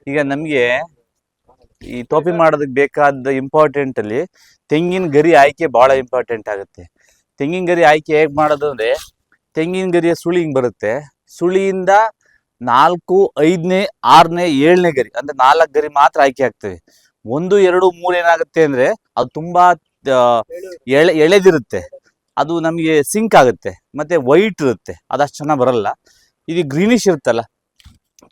ಈಗ ನಮಗೆ ಈ ಟೋಪಿ ಮಾಡೋದಕ್ಕೆ ಬೇಕಾದ ಇಂಪಾರ್ಟೆಂಟ್ ಅಲ್ಲಿ ತೆಂಗಿನ ಗರಿ ಆಯ್ಕೆ ಬಹಳ ಇಂಪಾರ್ಟೆಂಟ್ ಆಗುತ್ತೆ. ತೆಂಗಿನ ಗರಿ ಆಯ್ಕೆ ಹೇಗೆ ಮಾಡೋದು ಅಂದ್ರೆ, ತೆಂಗಿನ ಗರಿಯ ಸುಳಿ ಹಿಂಗ್ ಬರುತ್ತೆ, ಸುಳಿಯಿಂದ 4, 5ನೇ, 6ನೇ, 7ನೇ ಗರಿ ಅಂದ್ರೆ 4 ಗರಿ ಮಾತ್ರ ಆಯ್ಕೆ ಆಗ್ತವೆ. 1, 2, 3 ಏನಾಗುತ್ತೆ ಅಂದ್ರೆ ಅದು ತುಂಬಾ ಎಳೆದಿರುತ್ತೆ, ಅದು ನಮಗೆ ಸಿಂಕ್ ಆಗುತ್ತೆ, ಮತ್ತೆ ವೈಟ್ ಇರುತ್ತೆ, ಅದಷ್ಟು ಚೆನ್ನಾಗಿ ಬರಲ್ಲ. ಇದು ಗ್ರೀನಿಶ್ ಇರುತ್ತಲ್ಲ,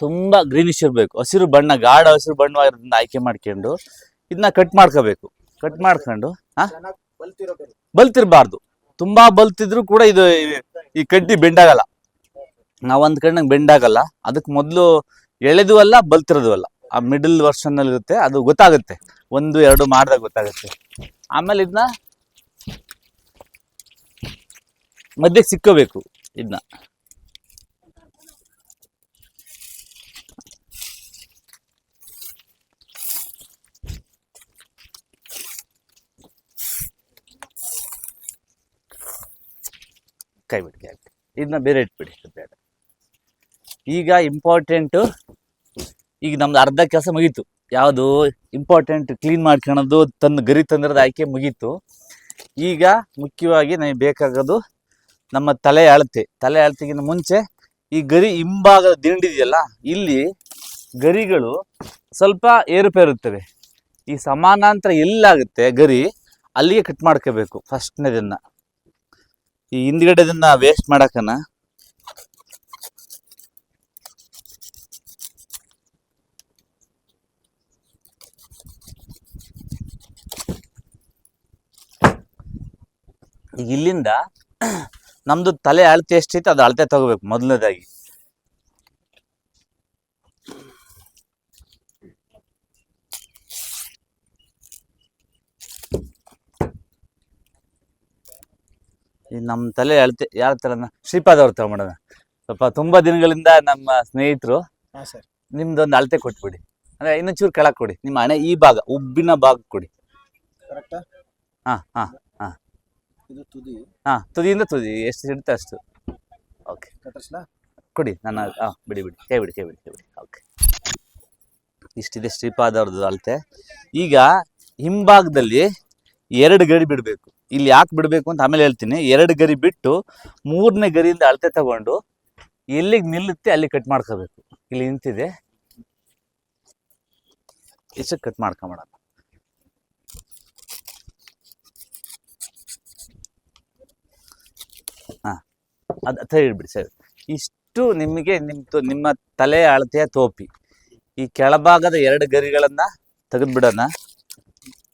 ತುಂಬಾ ಗ್ರೀನಿಶ್ ಇರಬೇಕು, ಹಸಿರು ಬಣ್ಣ, ಗಾಢ ಹಸಿರು ಬಣ್ಣವಾಗಿರೋದನ್ನ ಆಯ್ಕೆ ಮಾಡ್ಕೊಂಡು ಇದನ್ನ ಕಟ್ ಮಾಡ್ಕೋಬೇಕು. ಕಟ್ ಮಾಡ್ಕೊಂಡು ಬಲ್ತಿರ್ಬಾರ್ದು, ತುಂಬಾ ಬಲ್ತಿದ್ರು ಕೂಡ ಇದು ಈ ಕಡ್ಡಿ ಬೆಂಡಾಗಲ್ಲ, ನಾವ್ ಒಂದ್ ಕಣ್ಣಂಗೆ ಬೆಂಡಾಗಲ್ಲ. ಅದಕ್ಕೆ ಮೊದಲು ಎಳೆದು ಅಲ್ಲ ಬಲ್ತಿರೋದು ಅಲ್ಲ, ಆ ಮಿಡಲ್ ವರ್ಷನ್ ಅಲ್ಲಿ ಇರುತ್ತೆ, ಅದು ಗೊತ್ತಾಗುತ್ತೆ, 1, 2 ಮಾಡಿದಾಗ ಗೊತ್ತಾಗುತ್ತೆ. ಆಮೇಲೆ ಇದನ್ನ ಮಧ್ಯಕ್ಕೆ ಸಿಕ್ಕೋಬೇಕು. ಇದನ್ನ ಕೈ ಬಿಡಿ, ಇದನ್ನ ಬೇರೆ ಇಟ್ಬಿಡಿ, ಬೇಡ. ಈಗ ಇಂಪಾರ್ಟೆಂಟು, ಈಗ ನಮ್ದು ಅರ್ಧ ಕೆಲಸ ಮುಗೀತು. ಯಾವುದು ಇಂಪಾರ್ಟೆಂಟ್ ಕ್ಲೀನ್ ಮಾಡ್ಕೊಳೋದು, ಗರಿ ತಂದಿರೋದು ಆಯ್ಕೆ ಮುಗೀತು. ಈಗ ಮುಖ್ಯವಾಗಿ ನಮಗೆ ಬೇಕಾಗೋದು ನಮ್ಮ ತಲೆ ಅಳತೆಗಿಂತ ಮುಂಚೆ ಈ ಗರಿ ಹಿಂಭಾಗದ ದಿಂಡಿದೆಯಲ್ಲ, ಇಲ್ಲಿ ಗರಿಗಳು ಸ್ವಲ್ಪ ಏರುಪೇರು ಇರ್ತವೆ. ಈ ಸಮಾನಾಂತರ ಎಲ್ಲಾಗುತ್ತೆ ಗರಿ, ಅಲ್ಲಿಗೆ ಕಟ್ ಮಾಡ್ಕೋಬೇಕು ಫಸ್ಟ್ನೇದನ್ನ. ಈ ಹಿಂದ್ಗಡೆದನ್ನ ವೇಸ್ಟ್ ಮಾಡಕನ ಈಗ ಇಲ್ಲಿಂದ ನಮ್ದು ತಲೆ ಅಳತೆ ಎಷ್ಟೈತೆ ಅದು ಅಳತೆ ತಗೋಬೇಕು ಮೊದಲನೇದಾಗಿ. ಈ ನಮ್ಮ ತಲೆ ಅಳತೆ ಯಾವ ತರನ ಶ್ರೀಪಾದ್ ಅವ್ರು ತಗೊಂಡೋಣ. ಸ್ವಲ್ಪ ತುಂಬಾ ದಿನಗಳಿಂದ ನಮ್ಮ ಸ್ನೇಹಿತರು, ನಿಮ್ದೊಂದು ಅಳತೆ ಕೊಟ್ಬಿಡಿ, ಅಂದ್ರೆ ಇನ್ನೊಂಚೂರು ಕೆಳಗೆ ಕೊಡಿ, ನಿಮ್ಮ ಹಣೆ ಈ ಭಾಗ, ಉಬ್ಬಿನ ಭಾಗ ಕೊಡಿ. ಹಾ ಹಾ ಹಾ ಹಾ, ತುದಿಯಿಂದ ತುದಿ ಎಷ್ಟು ಇರುತ್ತೆ ಅಷ್ಟು. ಓಕೆ, ಕೊಡಿ. ನನ್ನ ಬಿಡಿ ಕೈ ಬಿಡಿ. ಓಕೆ, ಇಷ್ಟಿದೆ ಶ್ರೀಪಾದ್ ಅವ್ರದ್ದು ಅಳತೆ. ಈಗ ಹಿಂಭಾಗದಲ್ಲಿ 2 ಗರಿ ಬಿಡಬೇಕು. ಇಲ್ಲಿ ಯಾಕೆ ಬಿಡಬೇಕು ಅಂತ ಆಮೇಲೆ ಹೇಳ್ತೀನಿ. 2 ಗರಿ ಬಿಟ್ಟು 3ನೇ ಗರಿಯಿಂದ ಅಳತೆ ತಗೊಂಡು ಎಲ್ಲಿಗೆ ನಿಲ್ಲುತ್ತೆ ಅಲ್ಲಿ ಕಟ್ ಮಾಡ್ಕೋಬೇಕು. ಇಲ್ಲಿ ನಿಂತಿದೆ, ಇಷ್ಟಕ್ಕೆ ಕಟ್ ಮಾಡ್ಕೊಂಬಿಡೋಣ. ಹಾ, ಅದು ಸರಿ ಇಡ್ಬಿಡಿ, ಸರಿ. ಇಷ್ಟು ನಿಮಗೆ ನಿಮ್ಮ ತಲೆ ಅಳತೆಯ ಟೋಪಿ. ಈ ಕೆಳಭಾಗದ 2 ಗರಿಗಳನ್ನ ತೆಗೆದ್ಬಿಡೋಣ.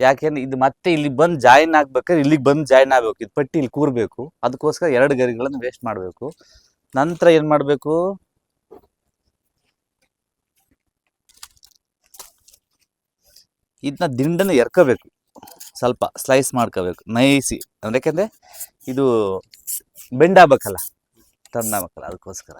ಯಾಕೆಂದ್ರೆ ಇದು ಮತ್ತೆ ಇಲ್ಲಿ ಬಂದು ಜಾಯಿನ್ ಆಗ್ಬೇಕಾದ್ರೆ ಇಲ್ಲಿಗೆ ಬಂದು ಜಾಯಿನ್ ಆಗ್ಬೇಕು, ಇದು ಪಟ್ಟಿ ಇಲ್ಲಿ ಕೂರ್ಬೇಕು. ಅದಕ್ಕೋಸ್ಕರ 2 ಗರಿಗಳನ್ನು ವೇಸ್ಟ್ ಮಾಡಬೇಕು. ನಂತರ ಏನ್ ಮಾಡಬೇಕು, ಇದನ್ನ ದಿಂಡನ್ನು ಎರ್ಕೋಬೇಕು, ಸ್ವಲ್ಪ ಸ್ಲೈಸ್ ಮಾಡ್ಕೋಬೇಕು ನೈಸಿ. ಯಾಕೆಂದ್ರೆ ಇದು ಬೆಂಡಾಗಬೇಕಲ್ಲ, ತಂದಾಗಬೇಕಲ್ಲ, ಅದಕ್ಕೋಸ್ಕರ.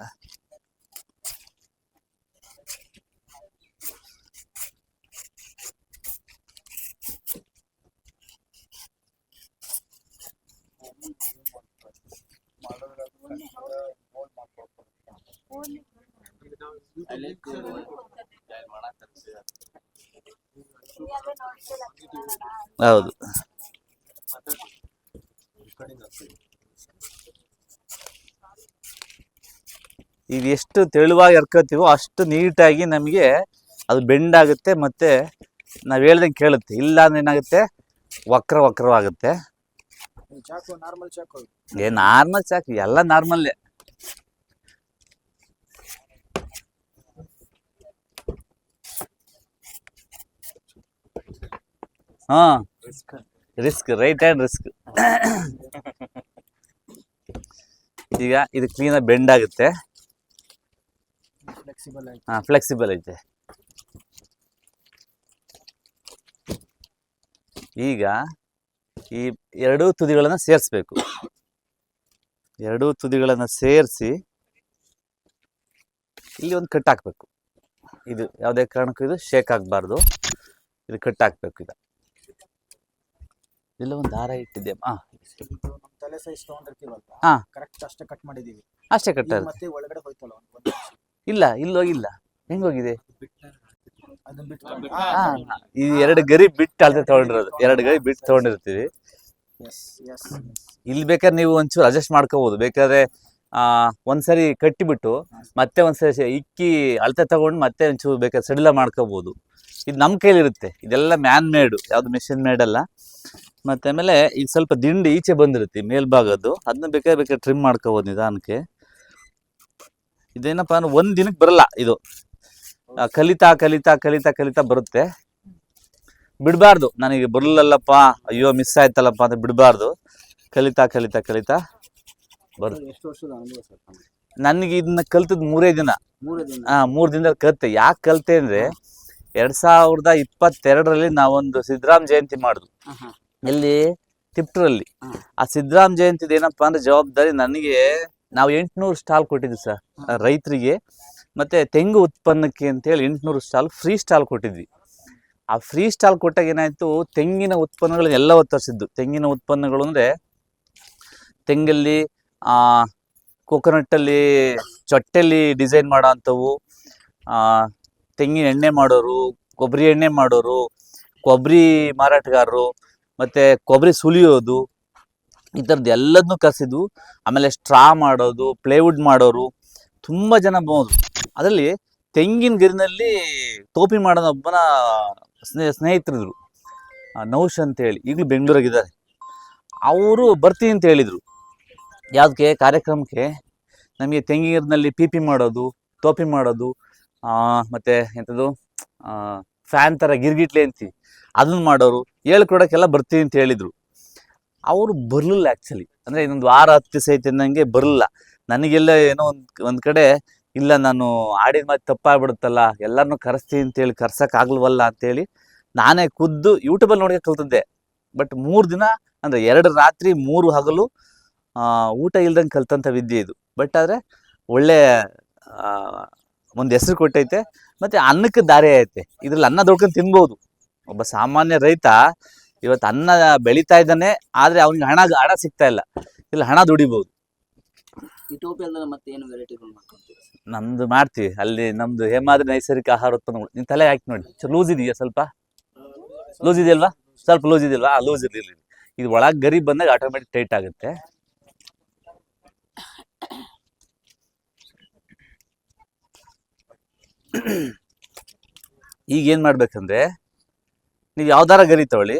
ಹೌದು, ಇದು ಎಷ್ಟು ತೆಳುವಾಗಿ ಎರ್ಕೋತೀವೋ ಅಷ್ಟು ನೀಟಾಗಿ ನಮಗೆ ಅದು ಬೆಂಡ್ ಆಗುತ್ತೆ, ಮತ್ತೆ ನಾವ್ ಹೇಳ್ದಂಗೆ ಕೇಳುತ್ತೆ. ಇಲ್ಲ ಅಂದ್ರೆ ಏನಾಗುತ್ತೆ, ವಕ್ರವಾಗುತ್ತೆ. ನಾರ್ಮಲ್ ಚಾಕು ಎಲ್ಲ ನಾರ್ಮಲ್ಲೇ. ಹಾ, ರಿಸ್ಕ್, ರೈಟ್ ಹ್ಯಾಂಡ್ ರಿಸ್ಕ್. ಈಗ ಇದು ಕ್ಲೀನಾಗಿ ಬೆಂಡ್ ಆಗುತ್ತೆ, ಫ್ಲೆಕ್ಸಿಬಲ್ ಐತೆ. ಈಗ ಈ 2 ತುದಿಗಳನ್ನ ಸೇರಿಸ್ಬೇಕು. 2 ತುದಿಗಳನ್ನ ಸೇರಿಸಿ ಇಲ್ಲಿ ಒಂದು ಕಟ್ ಹಾಕ್ಬೇಕು. ಇದು ಯಾವುದೇ ಕಾರಣಕ್ಕೂ ಇದು ಶೇಕ್ ಆಗಬಾರ್ದು, ಇದು ಕಟ್ ಹಾಕ್ಬೇಕು. ಇಲ್ಲ ಒಂದು ದಾರ ಇಟ್ಟಿದ್ದೆ, ತಲೆ ಸೈಜ್ ತಗೊಂಡಿರ್ತೀವಲ್ಲ, ಕರೆಕ್ಟ್ ಅಷ್ಟೇ ಕಟ್ ಮಾಡಿದೀವಿ, ಅಷ್ಟೇ ಕಟ್. ಮತ್ತೆ ಒಳಗಡೆ ಹೋಯ್ತಲ್ಲ ಇಲ್ಲ, ಇಲ್ಲಿ ಹೋಗಿಲ್ಲ. ಹೆಂಗೋಗಿದೆ? ಅದನ್ನ ಬಿಟ್ಟು ಹಾ, ಈ 2 ಗರಿ ಬಿಟ್ಟು ಅಳತೆ ತಗೊಂಡಿರೋದು, 2 ಗರಿ ಬಿಟ್ಟು ತಗೊಂಡಿರ್ತೀವಿ. ಎಸ್ ಎಸ್ ಇಲ್ಲಿ ಬೇಕಾದ್ರೆ ನೀವು ಒಂಚೂರು ಅಡ್ಜಸ್ಟ್ ಮಾಡ್ಕೋಬಹುದು. ಬೇಕಾದ್ರೆ ಒಂದ್ಸರಿ ಕಟ್ಟಿಬಿಟ್ಟು ಮತ್ತೆ ಒಂದ್ಸರಿ ಇಕ್ಕಿ ಅಳತೆ ತಗೊಂಡು ಮತ್ತೆ ಒಂಚೂರು ಬೇಕಾದ್ರೆ ಸಡಿಲ ಮಾಡ್ಕೋಬಹುದು. ಇದು ನಮ್ಮ ಕೈಲಿರುತ್ತೆ, ಇದೆಲ್ಲ ಮ್ಯಾನ್ ಮೇಡ್, ಯಾವ್ದು ಮಿಷಿನ್ ಮೇಡ್ ಅಲ್ಲ. ಮತ್ತೆ ಆಮೇಲೆ ಈಗ ಸ್ವಲ್ಪ ದಿಂಡು ಈಚೆ ಬಂದಿರುತ್ತೆ ಮೇಲ್ಭಾಗದ್ದು, ಅದನ್ನ ಬೇಕಾದ್ರೆ ಟ್ರಿಮ್ ಮಾಡ್ಕೋಬಹುದು ನಿಧಾನಕ್ಕೆ. ಇದೇನಪ್ಪ ಅಂದ್ರೆ ಒಂದ್ ದಿನಕ್ಕೆ ಬರಲ್ಲ ಇದು, ಕಲಿತಾ ಕಲಿತಾ ಕಲಿತಾ ಕಲಿತಾ ಬರುತ್ತೆ. ಬಿಡಬಾರ್ದು, ನನಗೆ ಬರಲ್ಲಪ್ಪ, ಅಯ್ಯೋ ಮಿಸ್ ಆಯ್ತಲ್ಲಪ್ಪ ಅಂತ ಬಿಡಬಾರ್ದು. ಕಲಿತಾ ಕಲಿತಾ ಕಲಿತಾ ಬರುತ್ತೆ. ಎಷ್ಟು ವರ್ಷದ ಅನುಭವ ಸರ್ ತಮಗೆ? ನನಗೆ ಇದನ್ನ ಕಲ್ತದ್ 3 ದಿನ. 3 ದಿನ 3 ದಿನದಲ್ಲಿ ಕಲಿತೆ. ಯಾಕೆ ಕಲಿತೆ ಅಂದ್ರೆ 2022ರಲ್ಲಿ ನಾವೊಂದು ಸಿದ್ದರಾಮ್ ಜಯಂತಿ ಮಾಡಿದ್ವು ಇಲ್ಲಿ ತಿಪ್ಟೂರಲ್ಲಿ. ಆ ಸಿದ್ದರಾಮ್ ಜಯಂತಿದ ಏನಪ್ಪಾ ಅಂದ್ರೆ ಜವಾಬ್ದಾರಿ ನನಗೆ. ನಾವು 800 ಸ್ಟಾಲ್ ಕೊಟ್ಟಿದ್ವಿ ಸರ್ ರೈತರಿಗೆ, ಮತ್ತೆ ತೆಂಗು ಉತ್ಪನ್ನಕ್ಕೆ ಅಂತೇಳಿ 800 ಸ್ಟಾಲ್ ಫ್ರೀ ಸ್ಟಾಲ್ ಕೊಟ್ಟಿದ್ವಿ. ಆ ಫ್ರೀ ಸ್ಟಾಲ್ ಕೊಟ್ಟಾಗ ಏನಾಯ್ತು, ತೆಂಗಿನ ಉತ್ಪನ್ನಗಳನ್ನ ಎಲ್ಲ ತರಿಸಿದ್ದು. ತೆಂಗಿನ ಉತ್ಪನ್ನಗಳು ಅಂದ್ರೆ ತೆಂಗಲ್ಲಿ ಕೋಕೋನಟ್ಟಲ್ಲಿ ಚೊಟ್ಟೆಲಿ ಡಿಸೈನ್ ಮಾಡೋ ಅಂಥವು, ತೆಂಗಿನ ಎಣ್ಣೆ ಮಾಡೋರು, ಕೊಬ್ಬರಿ ಎಣ್ಣೆ ಮಾಡೋರು, ಕೊಬ್ಬರಿ ಮಾರಾಟಗಾರರು, ಮತ್ತೆ ಕೊಬ್ಬರಿ ಸುಲಿಯೋದು, ಈ ಥರದ್ದು ಎಲ್ಲದನ್ನೂ ಕರೆಸಿದ್ವು. ಆಮೇಲೆ ಸ್ಟ್ರಾ ಮಾಡೋದು, ಪ್ಲೇವುಡ್ ಮಾಡೋರು, ತುಂಬ ಜನ ಬಂದರು. ಅದರಲ್ಲಿ ತೆಂಗಿನ ಗರಿನಲ್ಲಿ ಟೋಪಿ ಮಾಡೋನ ಒಬ್ಬನ ಸ್ನೇಹಿತರಿದ್ರು, ನೌಶ್ ಅಂತೇಳಿ, ಈಗಲೂ ಬೆಂಗಳೂರಾಗಿದ್ದಾರೆ. ಅವರು ಬರ್ತೀನಿ ಅಂತ ಹೇಳಿದರು. ಯಾವುದಕ್ಕೆ? ಕಾರ್ಯಕ್ರಮಕ್ಕೆ. ನಮಗೆ ತೆಂಗಿನಲ್ಲಿ ಪಿ ಮಾಡೋದು, ಟೋಪಿ ಮಾಡೋದು, ಮತ್ತು ಎಂಥದ್ದು ಫ್ಯಾನ್ ಥರ ಗಿರ್ಗಿಟ್ಲೆ ಅಂತೀವಿ, ಅದನ್ನ ಮಾಡೋರು, ಹೇಳ್ಕೊಡೋಕ್ಕೆಲ್ಲ ಬರ್ತೀನಿ ಅಂತ ಹೇಳಿದರು. ಅವರು ಬರಲಿಲ್ಲ ಆ್ಯಕ್ಚುಲಿ. ಅಂದರೆ ಇನ್ನೊಂದು ವಾರ 10 ದಿವಸ ಐತೆ ಅನ್ನಂಗೆ ಬರಲಿಲ್ಲ. ನನಗೆಲ್ಲ ಏನೋ ಒಂದು ಕಡೆ ಇಲ್ಲ, ನಾನು ಆಡಿದ ಮಾತು ತಪ್ಪಾಗ್ಬಿಡುತ್ತಲ್ಲ, ಎಲ್ಲರನ್ನೂ ಕರೆಸ್ತೀನಿ ಅಂತೇಳಿ ಕರ್ಸೋಕ್ಕಾಗಲ್ವಲ್ಲ ಅಂತೇಳಿ ನಾನೇ ಖುದ್ದು ಯೂಟ್ಯೂಬಲ್ಲಿ ನೋಡ್ಕೊಂಡು ಕಲ್ತಿದ್ದೆ. ಬಟ್ 3 ದಿನ ಅಂದರೆ 2 ರಾತ್ರಿ 3 ಹಗಲು ಊಟ ಇಲ್ದಂಗೆ ಕಲ್ತಂಥ ವಿದ್ಯೆ ಇದು. ಬಟ್ ಆದರೆ ಒಳ್ಳೆ ಒಂದು ಹೆಸರು ಕೊಟ್ಟೈತೆ, ಮತ್ತು ಅನ್ನಕ್ಕೆ ದಾರಿ ಐತೆ. ಇದ್ರಲ್ಲಿ ಅನ್ನ ದೊಡ್ಕೊಂಡು ತಿನ್ಬೋದು. ಒಬ್ಬ ಸಾಮಾನ್ಯ ರೈತ ಇವತ್ತು ಅನ್ನ ಬೆಳೀತಾ ಇದ್ದಾನೆ, ಆದರೆ ಅವ್ನಿಗೆ ಹಣ ಸಿಗ್ತಾ ಇಲ್ಲ. ಇಲ್ಲ, ಹಣ ದುಡಿಬೋದು. ಈ ಟೋಪಿ ಅಲ್ಲದೆ ಮತ್ತೆ ಏನು ವೆರೈಟಿಗಳು ಮಾಡ್ಕೊಂತೀರಾ? ನಮ್ದು ಮಾಡ್ತೀವಿ ಅಲ್ಲಿ, ನಮ್ದು ಹೇಮಾದ್ರಿ ನೈಸರ್ಗಿಕ ಆಹಾರ ಉತ್ಪನ್ನಗಳು. ನೀವು ತಲೆ ಹಾಕಿ ನೋಡಿ, ಲೂಸ್ ಇದೆಯಾ? ಸ್ವಲ್ಪ ಲೂಸ್ ಇದೆಯಲ್ವಾ? ಸ್ವಲ್ಪ ಲೂಸ್ ಇದೆಯಲ್ವಾ? ಲೂಸ್ ಇರಲಿಲ್ಲ. ಇದು ಒಳಗೆ ಗರಿ ಬಂದಾಗ ಆಟೋಮೆಟಿಕ್ ಟೈಟ್ ಆಗುತ್ತೆ. ಈಗ ಏನು ಮಾಡ್ಬೇಕಂದ್ರೆ, ನೀವು ಯಾವ್ದಾರ ಗರಿ ತಗೊಳ್ಳಿ,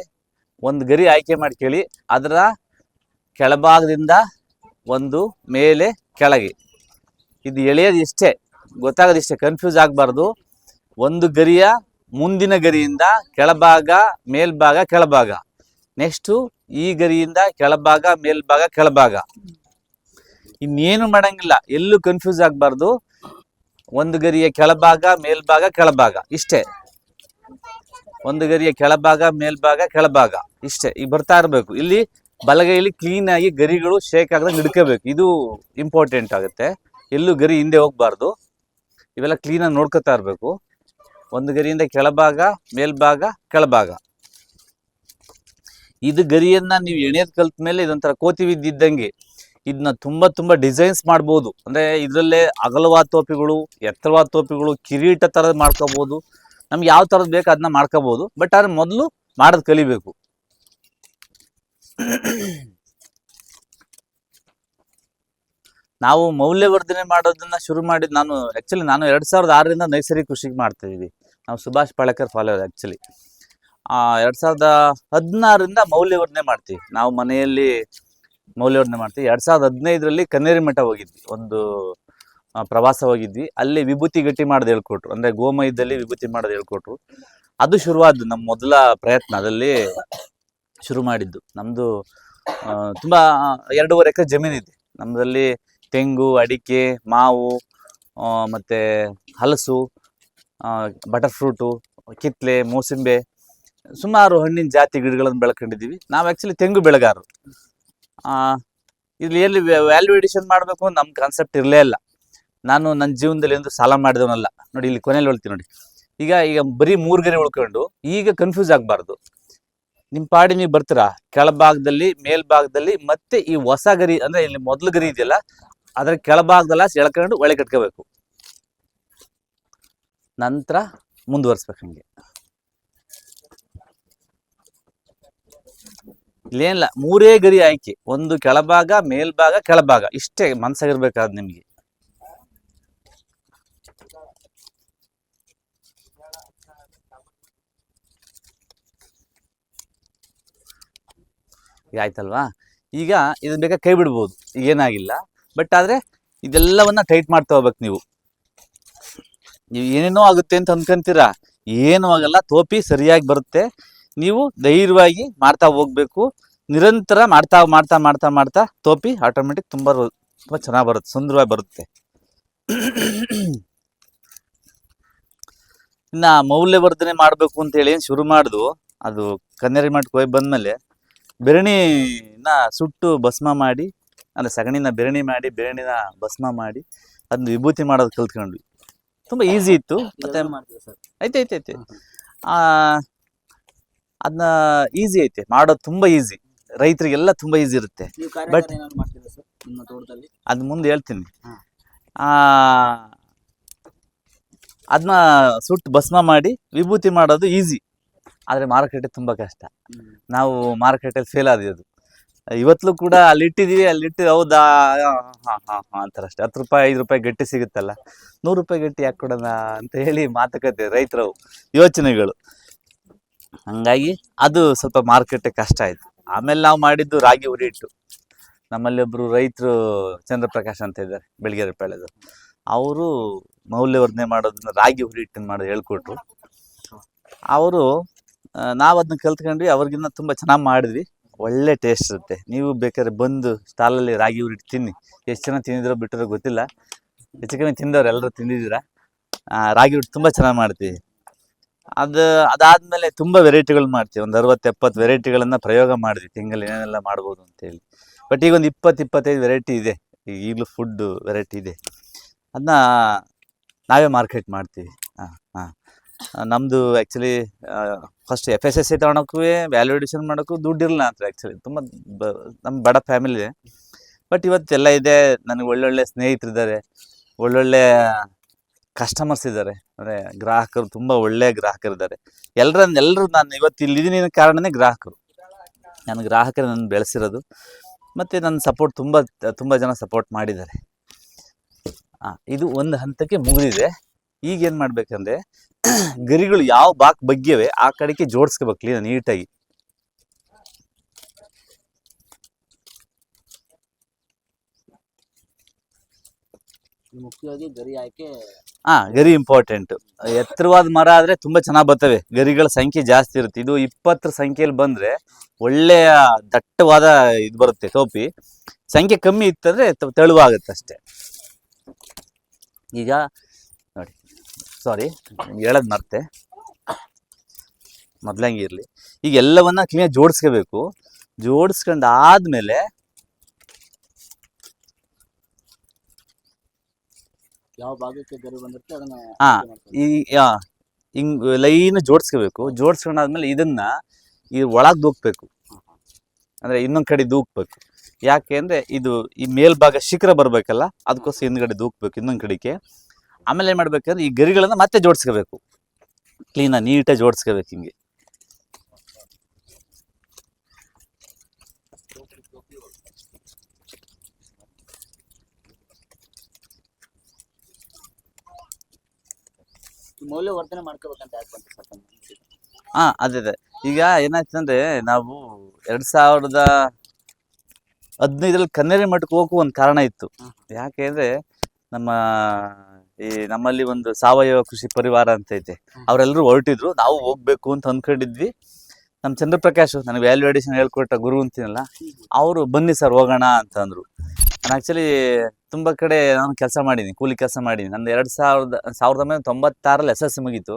ಒಂದು ಗರಿ ಆಯ್ಕೆ ಮಾಡ್ಕೊಳ್ಳಿ. ಅದರ ಕೆಳಭಾಗದಿಂದ ಒಂದು ಮೇಲೆ ಕೆಳಗೆ, ಇದು ಎಳೆಯೋದು ಇಷ್ಟೇ, ಗೊತ್ತಾಗೋದಿಷ್ಟೇ, ಕನ್ಫ್ಯೂಸ್ ಆಗಬಾರ್ದು. ಒಂದು ಗರಿಯ ಮುಂದಿನ ಗರಿಯಿಂದ ಕೆಳಭಾಗ, ಮೇಲ್ಭಾಗ, ಕೆಳಭಾಗ. ನೆಕ್ಸ್ಟು ಈ ಗರಿಯಿಂದ ಕೆಳಭಾಗ, ಮೇಲ್ಭಾಗ, ಕೆಳಭಾಗ. ಇನ್ನೇನು ಮಾಡಂಗಿಲ್ಲ, ಎಲ್ಲೂ ಕನ್ಫ್ಯೂಸ್ ಆಗಬಾರ್ದು. ಒಂದು ಗರಿಯ ಕೆಳಭಾಗ, ಮೇಲ್ಭಾಗ, ಕೆಳಭಾಗ, ಇಷ್ಟೇ. ಒಂದು ಗರಿಯ ಕೆಳಭಾಗ, ಮೇಲ್ಭಾಗ, ಕೆಳಭಾಗ, ಇಷ್ಟೇ. ಈಗ ಬರ್ತಾ ಇರಬೇಕು. ಇಲ್ಲಿ ಬಲಗೈಲಿ ಕ್ಲೀನಾಗಿ ಗರಿಗಳು ಶೇಕ್ ಆಗದಂಗೆ ಹಿಡ್ಕೋಬೇಕು. ಇದು ಇಂಪಾರ್ಟೆಂಟ್ ಆಗುತ್ತೆ. ಎಲ್ಲೂ ಗರಿ ಹಿಂದೆ ಹೋಗ್ಬಾರ್ದು. ಇವೆಲ್ಲ ಕ್ಲೀನಾಗಿ ನೋಡ್ಕೊತಾ ಇರಬೇಕು. ಒಂದು ಗರಿಯಿಂದ ಕೆಳಭಾಗ, ಮೇಲ್ಭಾಗ, ಕೆಳಭಾಗ. ಇದು ಗರಿಯನ್ನ ನೀವು ಎಣೆಯೋದು ಕಲ್ತ ಮೇಲೆ ಇದೊಂಥರ ಕೋತಿ ವಿದ್ದಿದ್ದಂಗೆ. ಇದನ್ನ ತುಂಬ ಡಿಸೈನ್ಸ್ ಮಾಡ್ಬೋದು. ಅಂದರೆ ಇದರಲ್ಲೇ ಅಗಲವಾದ ಟೋಪಿಗಳು, ಎತ್ತರವಾದ ಟೋಪಿಗಳು, ಕಿರೀಟ ಥರದ್ದು ಮಾಡ್ಕೋಬೋದು. ನಮ್ಗೆ ಯಾವ ಥರದ್ದು ಬೇಕು ಅದನ್ನ ಮಾಡ್ಕೋಬೋದು. ಬಟ್ ಆದ್ರೆ ಮೊದಲು ಮಾಡೋದು ಕಲಿಬೇಕು. ನಾವು ಮೌಲ್ಯವರ್ಧನೆ ಮಾಡೋದನ್ನ ಶುರು ಮಾಡಿದ್ದು ನಾನು 2006ರಿಂದ ನೈಸರ್ಗಿಕ ಕೃಷಿಗೆ ಮಾಡ್ತಾ ಇದೀವಿ. ನಾವು ಸುಭಾಷ್ ಪಾಳೇಕರ್ ಫಾಲೋವರ್. ಆ್ಯಕ್ಚುಲಿ 2016ರಿಂದ ಮೌಲ್ಯವರ್ಧನೆ ಮಾಡ್ತೀವಿ. ನಾವು ಮನೆಯಲ್ಲಿ ಮೌಲ್ಯವರ್ಧನೆ ಮಾಡ್ತೀವಿ. 2015ರಲ್ಲಿ ಕನ್ನೇರಿ ಮಠ ಹೋಗಿದ್ವಿ, ಒಂದು ಪ್ರವಾಸ ಹೋಗಿದ್ವಿ. ಅಲ್ಲಿ ವಿಭೂತಿ ಗಟ್ಟಿ ಮಾಡೋದು ಹೇಳ್ಕೊಟ್ರು. ಅಂದರೆ ಗೋಮಯದಲ್ಲಿ ವಿಭೂತಿ ಮಾಡೋದು ಹೇಳ್ಕೊಟ್ರು. ಅದು ಶುರುವಾದ್ದು ನಮ್ಮ ಮೊದಲ ಪ್ರಯತ್ನ. ಅದರಲ್ಲಿ ಶುರು ಮಾಡಿದ್ದು. ನಮ್ಮದು ತುಂಬ 2.5 ಎಕರೆ ಜಮೀನಿದೆ. ನಮ್ಮದಲ್ಲಿ ತೆಂಗು, ಅಡಿಕೆ, ಮಾವು, ಮತ್ತು ಹಲಸು, ಬಟರ್ ಫ್ರೂಟು, ಕಿತ್ಲೆ, ಮೋಸಂಬೆ, ಸುಮಾರು ಹಣ್ಣಿನ ಜಾತಿ ಗಿಡಗಳನ್ನು ಬೆಳ್ಕೊಂಡಿದ್ದೀವಿ. ನಾವು ಆ್ಯಕ್ಚುಲಿ ತೆಂಗು ಬೆಳೆಗಾರರು. ಇಲ್ಲಿ ಎಲ್ಲಿ ವ್ಯಾಲ್ಯೂ ಎಡಿಷನ್ ಮಾಡಬೇಕು ನಮ್ಮ ಕಾನ್ಸೆಪ್ಟ್ ಇರಲೇ ಇಲ್ಲ. ನಾನು ನನ್ನ ಜೀವನದಲ್ಲಿ ಎಂದು ಸಾಲ ಮಾಡಿದವನಲ್ಲ. ನೋಡಿ, ಇಲ್ಲಿ ಕೊನೆಯಲ್ಲಿ ಹೇಳ್ತೀನಿ ನೋಡಿ. ಈಗ ಬರೀ 3 ಗರಿ ಉಳ್ಕೊಂಡು ಈಗ ಕನ್ಫ್ಯೂಸ್ ಆಗಬಾರ್ದು. ನಿಮ್ಮ ಪಾಡಿ ನೀವು ಬರ್ತೀರಾ, ಕೆಳಭಾಗದಲ್ಲಿ, ಮೇಲ್ಭಾಗದಲ್ಲಿ, ಮತ್ತೆ ಈ ಹೊಸ ಗರಿ ಅಂದರೆ ಇಲ್ಲಿ ಮೊದಲು ಗರಿ ಇದೆಯಲ್ಲ ಅದರ ಕೆಳಭಾಗದಲ್ಲ ಎಳ್ಕೊಂಡು ಒಳಗೆ ಕಟ್ಕೋಬೇಕು. ನಂತರ ಮುಂದುವರ್ಸ್ಬೇಕು ಹಂಗೆ. ಇಲ್ಲೇನಿಲ್ಲ, 3 ಗರಿ ಆಯ್ಕೆ, ಒಂದು ಕೆಳಭಾಗ, ಮೇಲ್ಭಾಗ, ಕೆಳಭಾಗ, ಇಷ್ಟೇ ಮನ್ಸಾಗಿರ್ಬೇಕಾದ್ ನಿಮ್ಗೆ. ಈಗ ಆಯ್ತಲ್ವಾ? ಈಗ ಇದನ್ನ ಬೇಕಾ ಕೈ ಬಿಡ್ಬೋದು, ಏನಾಗಿಲ್ಲ. ಬಟ್ ಆದ್ರೆ ಇದೆಲ್ಲವನ್ನ ಟೈಟ್ ಮಾಡ್ತಾ ಹೋಗ್ಬೇಕು ನೀವು. ನೀವು ಏನೇನೋ ಆಗುತ್ತೆ ಅಂತ ಅನ್ಕೊಂತೀರಾ, ಏನೂ ಆಗಲ್ಲ, ಟೋಪಿ ಸರಿಯಾಗಿ ಬರುತ್ತೆ. ನೀವು ಧೈರ್ಯವಾಗಿ ಮಾಡ್ತಾ ಹೋಗ್ಬೇಕು, ನಿರಂತರ ಮಾಡ್ತಾ ಮಾಡ್ತಾ ಮಾಡ್ತಾ ಮಾಡ್ತಾ ಟೋಪಿ ಆಟೋಮೆಟಿಕ್ ತುಂಬ ಚೆನ್ನಾಗಿ ಬರುತ್ತೆ, ಸುಂದರವಾಗಿ ಬರುತ್ತೆ. ಇನ್ನ ಮೌಲ್ಯವರ್ಧನೆ ಮಾಡಬೇಕು ಅಂತ ಹೇಳಿ ಏನ್ ಶುರು ಮಾಡಿದ್ವು, ಅದು ಕನ್ನೇರಿ ಮಠಕ್ಕೆ ಹೋಗಿ ಬಂದ್ಮೇಲೆ ಬೆರಣಿನ ಸುಟ್ಟು ಭಸ್ಮ ಮಾಡಿ, ಅಂದ್ರೆ ಸಗಣಿನ ಬೆರಣಿ ಮಾಡಿ, ಬೆರಣಿನ ಭಸ್ಮ ಮಾಡಿ ಅದನ್ನ ವಿಭೂತಿ ಮಾಡೋದು ಕಲ್ತ್ಕೊಂಡ್ವಿ. ತುಂಬಾ ಈಸಿ ಇತ್ತು. ಮತ್ತೆ ಐತೆ ಐತೆ ಐತೆ ಆ ಅದನ್ನ ಈಸಿ ಐತೆ ಮಾಡೋದು, ತುಂಬಾ ಈಸಿ, ರೈತರಿಗೆಲ್ಲ ತುಂಬಾ ಈಸಿ ಇರುತ್ತೆ. ಬಟ್ ಅದ್ ಮುಂದೆ ಹೇಳ್ತೀನಿ. ಆ ಅದನ್ನ ಸುಟ್ಟು ಭಸ್ಮ ಮಾಡಿ ವಿಭೂತಿ ಮಾಡೋದು ಈಸಿ, ಆದ್ರೆ ಮಾರುಕಟ್ಟೆ ತುಂಬಾ ಕಷ್ಟ. ನಾವು ಮಾರುಕಟ್ಟೆಯಲ್ಲಿ ಫೇಲ್ ಆದ್ವಿ. ಅದು ಇವತ್ತು ಕೂಡ ಅಲ್ಲಿ ಇಟ್ಟಿದೀವಿ, ಹೌದಾ ಅಂತಾರೆ ಅಷ್ಟೇ. 10 ರೂಪಾಯಿ 5 ರೂಪಾಯಿ ಗಟ್ಟಿ ಸಿಗುತ್ತಲ್ಲ, 100 ರೂಪಾಯಿ ಗಟ್ಟಿ ಯಾಕೆ ಕೊಡೋಣ ಅಂತ ಹೇಳಿ ಮಾತುಕತೆ, ರೈತರು ಯೋಚನೆಗಳು. ಹಂಗಾಗಿ ಅದು ಸ್ವಲ್ಪ ಮಾರುಕಟ್ಟೆ ಕಷ್ಟ ಆಯ್ತು. ಆಮೇಲೆ ನಾವು ಮಾಡಿದ್ದು ರಾಗಿ ಹುರಿ ಹಿಟ್ಟು. ನಮ್ಮಲ್ಲಿ ಒಬ್ರು ರೈತರು ಚಂದ್ರಪ್ರಕಾಶ್ ಅಂತ ಇದ್ದಾರೆ, ಬೆಳಗೆರೆ ಪಾಳ್ಯದ, ಅವರು ಮೌಲ್ಯವರ್ಧನೆ ಮಾಡೋದನ್ನ ರಾಗಿ ಹುರಿ ಹಿಟ್ಟನ್ನು ಮಾಡೋದು ಹೇಳ್ಕೊಟ್ರು. ಅವರು ನಾವು ಅದನ್ನ ಕಲ್ತ್ಕೊಂಡ್ವಿ, ಅವ್ರಿಗಿನ್ನ ತುಂಬಾ ಚೆನ್ನಾಗಿ ಮಾಡಿದ್ವಿ. ಒಳ್ಳೆ ಟೇಸ್ಟ್ ಇರುತ್ತೆ. ನೀವು ಬೇಕಾದ್ರೆ ಬಂದು ಸ್ಟಾಲಲ್ಲಿ ರಾಗಿ ಹುರಿ ಹಿಟ್ಟು ತಿನ್ನಿ. ಎಷ್ಟು ಜನ ತಿಂದಿದ್ರೋ ಬಿಟ್ಟಿರೋ ಗೊತ್ತಿಲ್ಲ, ಹೆಚ್ಚು ಕಮ್ಮಿ ತಿಂದವ್ರು ಎಲ್ಲರೂ ತಿಂದಿದ್ದೀರಾ. ರಾಗಿ ಹಿಟ್ಟು ತುಂಬಾ ಚೆನ್ನಾಗಿ ಮಾಡ್ತೀವಿ. ಅದಾದ್ಮೇಲೆ ತುಂಬಾ ವೆರೈಟಿಗಳು ಮಾಡ್ತೀವಿ. ಒಂದು 60-70 ವೆರೈಟಿಗಳನ್ನ ಪ್ರಯೋಗ ಮಾಡಿದ್ವಿ, ತಿಂಗಳಲ್ಲಿ ಏನೇನೆಲ್ಲ ಮಾಡ್ಬೋದು ಅಂತೇಳಿ. ಬಟ್ ಈಗ ಒಂದು 20-25 ವೆರೈಟಿ ಇದೆ, ಈಗಲೂ ಫುಡ್ ವೆರೈಟಿ ಇದೆ. ಅದನ್ನ ನಾವೇ ಮಾರ್ಕೆಟ್ ಮಾಡ್ತೀವಿ. ನಮ್ಮದು ಆ್ಯಕ್ಚುಲಿ ಫಸ್ಟ್ FSSAI ತೊಗೊಳಕ್ಕೂ ವ್ಯಾಲ್ಯೂ ಅಡಿಷನ್ ಮಾಡೋಕ್ಕೂ ದುಡ್ಡಿರಲಿಲ್ಲ ಅಂತ. ಆ್ಯಕ್ಚುಲಿ ತುಂಬ ನಮ್ಮ ಬಡ ಫ್ಯಾಮಿಲಿ ಇದೆ. ಬಟ್ ಇವತ್ತೆಲ್ಲ ಇದೆ. ನನಗೆ ಒಳ್ಳೊಳ್ಳೆ ಸ್ನೇಹಿತರಿದ್ದಾರೆ, ಒಳ್ಳೊಳ್ಳೆ ಕಸ್ಟಮರ್ಸ್ ಇದ್ದಾರೆ, ಅಂದರೆ ಗ್ರಾಹಕರು, ತುಂಬ ಒಳ್ಳೆ ಗ್ರಾಹಕರಿದ್ದಾರೆ. ಎಲ್ಲರೂ ನಾನು ಇವತ್ತು ಇಲ್ಲಿದ್ದೀನಿ ಕಾರಣನೇ ಗ್ರಾಹಕರು. ನನ್ನ ಗ್ರಾಹಕರು ನನ್ನ ಬೆಳೆಸಿರೋದು. ಮತ್ತು ನನ್ನ ಸಪೋರ್ಟ್ ತುಂಬ ಜನ ಸಪೋರ್ಟ್ ಮಾಡಿದ್ದಾರೆ. ಇದು ಒಂದು ಹಂತಕ್ಕೆ ಮುಗಿದಿದೆ. ಈಗ ಏನು ಮಾಡ್ಬೇಕಂದ್ರೆ, ಗರಿಗಳು ಯಾವ ಬಗ್ಗೆವೆ ಆ ಕಡೆಗೆ ಜೋಡಿಸ್ಕೋಬೇಕು ಕ್ಲೀನ್ ನೀಟಾಗಿ. ಮುಖ್ಯವಾಗಿ ಗರಿ ಆಯ್ಕೆ. ಗರಿ ಇಂಪಾರ್ಟೆಂಟ್. ಎತ್ತರವಾದ ಮರ ಆದ್ರೆ ತುಂಬಾ ಚೆನ್ನಾಗಿ ಬರ್ತವೆ, ಗರಿಗಳ ಸಂಖ್ಯೆ ಜಾಸ್ತಿ ಇರುತ್ತೆ. ಇದು 20 ಸಂಖ್ಯೆಯಲ್ಲಿ ಬಂದ್ರೆ ಒಳ್ಳೆಯ ದಟ್ಟವಾದ ಇದು ಬರುತ್ತೆ ಟೋಪಿ. ಸಂಖ್ಯೆ ಕಮ್ಮಿ ಇತ್ತಂದ್ರೆ ತೆಳುವಾಗುತ್ತೆ ಅಷ್ಟೇ. ಈಗ ನೋಡಿ, ಸಾರಿ ಹೇಳೋದು ಮರ್ತೆ, ಮೊದ್ಲಂಗೆ ಇರಲಿ. ಈಗ ಎಲ್ಲವನ್ನ ಕ್ಲೀನ್ ಜೋಡಿಸ್ಕೋಬೇಕು. ಜೋಡಿಸ್ಕೊಂಡು ಆದ್ಮೇಲೆ ಯಾವ ಭಾಗಕ್ಕೆ ಗರಿ ಬಂದಿರುತ್ತೆ ಅದನ್ನ ಹಿಂಗ್ ಲೈನ್ ಜೋಡಿಸ್ಕೋಬೇಕು. ಜೋಡಿಸ್ಕೊಂಡಾದ್ಮೇಲೆ ಇದನ್ನ ಈ ಒಳಗೆ ದೂಕ್ಬೇಕು, ಅಂದ್ರೆ ಇನ್ನೊಂದ್ ಕಡೆ ದೂಕ್ಬೇಕು. ಯಾಕೆ ಅಂದ್ರೆ ಇದು ಈ ಮೇಲ್ಭಾಗ ಶಿಖರ ಬರ್ಬೇಕಲ್ಲ, ಅದಕ್ಕೋಸ್ಕರ ಹಿಂದ್ಗಡೆ ದೂಕ್ಬೇಕು ಇನ್ನೊಂದ್ ಕಡೆಗೆ. ಆಮೇಲೆ ಏನ್ ಮಾಡ್ಬೇಕಂದ್ರೆ ಈ ಗರಿಗಳನ್ನ ಮತ್ತೆ ಜೋಡಿಸ್ಕೋಬೇಕು, ಕ್ಲೀನಾಗಿ ನೀಟಾಗಿ ಜೋಡಿಸ್ಕೋಬೇಕು ಹಿಂಗೆ. ಮೌಲ್ಯವರ್ಧನೆ ಮಾಡ್ಕೋಬೇಕಂತ ಯಾಕೆ ಬಂತು ಸರ್? ಅದೇ ಈಗ ಏನಾಯ್ತಂದ್ರೆ, ನಾವು 2015 ಕನ್ನೇರಿ ಮಠಕ್ಕೆ ಹೋಗಕ್ಕೂ ಒಂದು ಕಾರಣ ಇತ್ತು. ಯಾಕೆ ಅಂದ್ರೆ ನಮ್ಮಲ್ಲಿ ಒಂದು ಸಾವಯವ ಕೃಷಿ ಪರಿವಾರ ಅಂತ ಐತೆ, ಅವರೆಲ್ಲರೂ ಹೊರಟಿದ್ರು, ನಾವು ಹೋಗ್ಬೇಕು ಅಂತ ಅಂದ್ಕೊಂಡಿದ್ವಿ. ನಮ್ಮ ಚಂದ್ರಪ್ರಕಾಶ್, ನನಗೆ ವ್ಯಾಲ್ಯೂ ಅಡಿಷನ್ ಹೇಳ್ಕೊಟ್ಟ ಗುರು ಅಂತೀನಲ್ಲ, ಅವರು ಬನ್ನಿ ಸರ್ ಹೋಗೋಣ ಅಂತ ಅಂದ್ರು. ನಾನು ಆ್ಯಕ್ಚುಲಿ ತುಂಬ ಕಡೆ ನಾನು ಕೆಲಸ ಮಾಡೀನಿ, ಕೂಲಿ ಕೆಲಸ ಮಾಡೀನಿ. ನಂದು 1996 SSLC ಮುಗೀತು.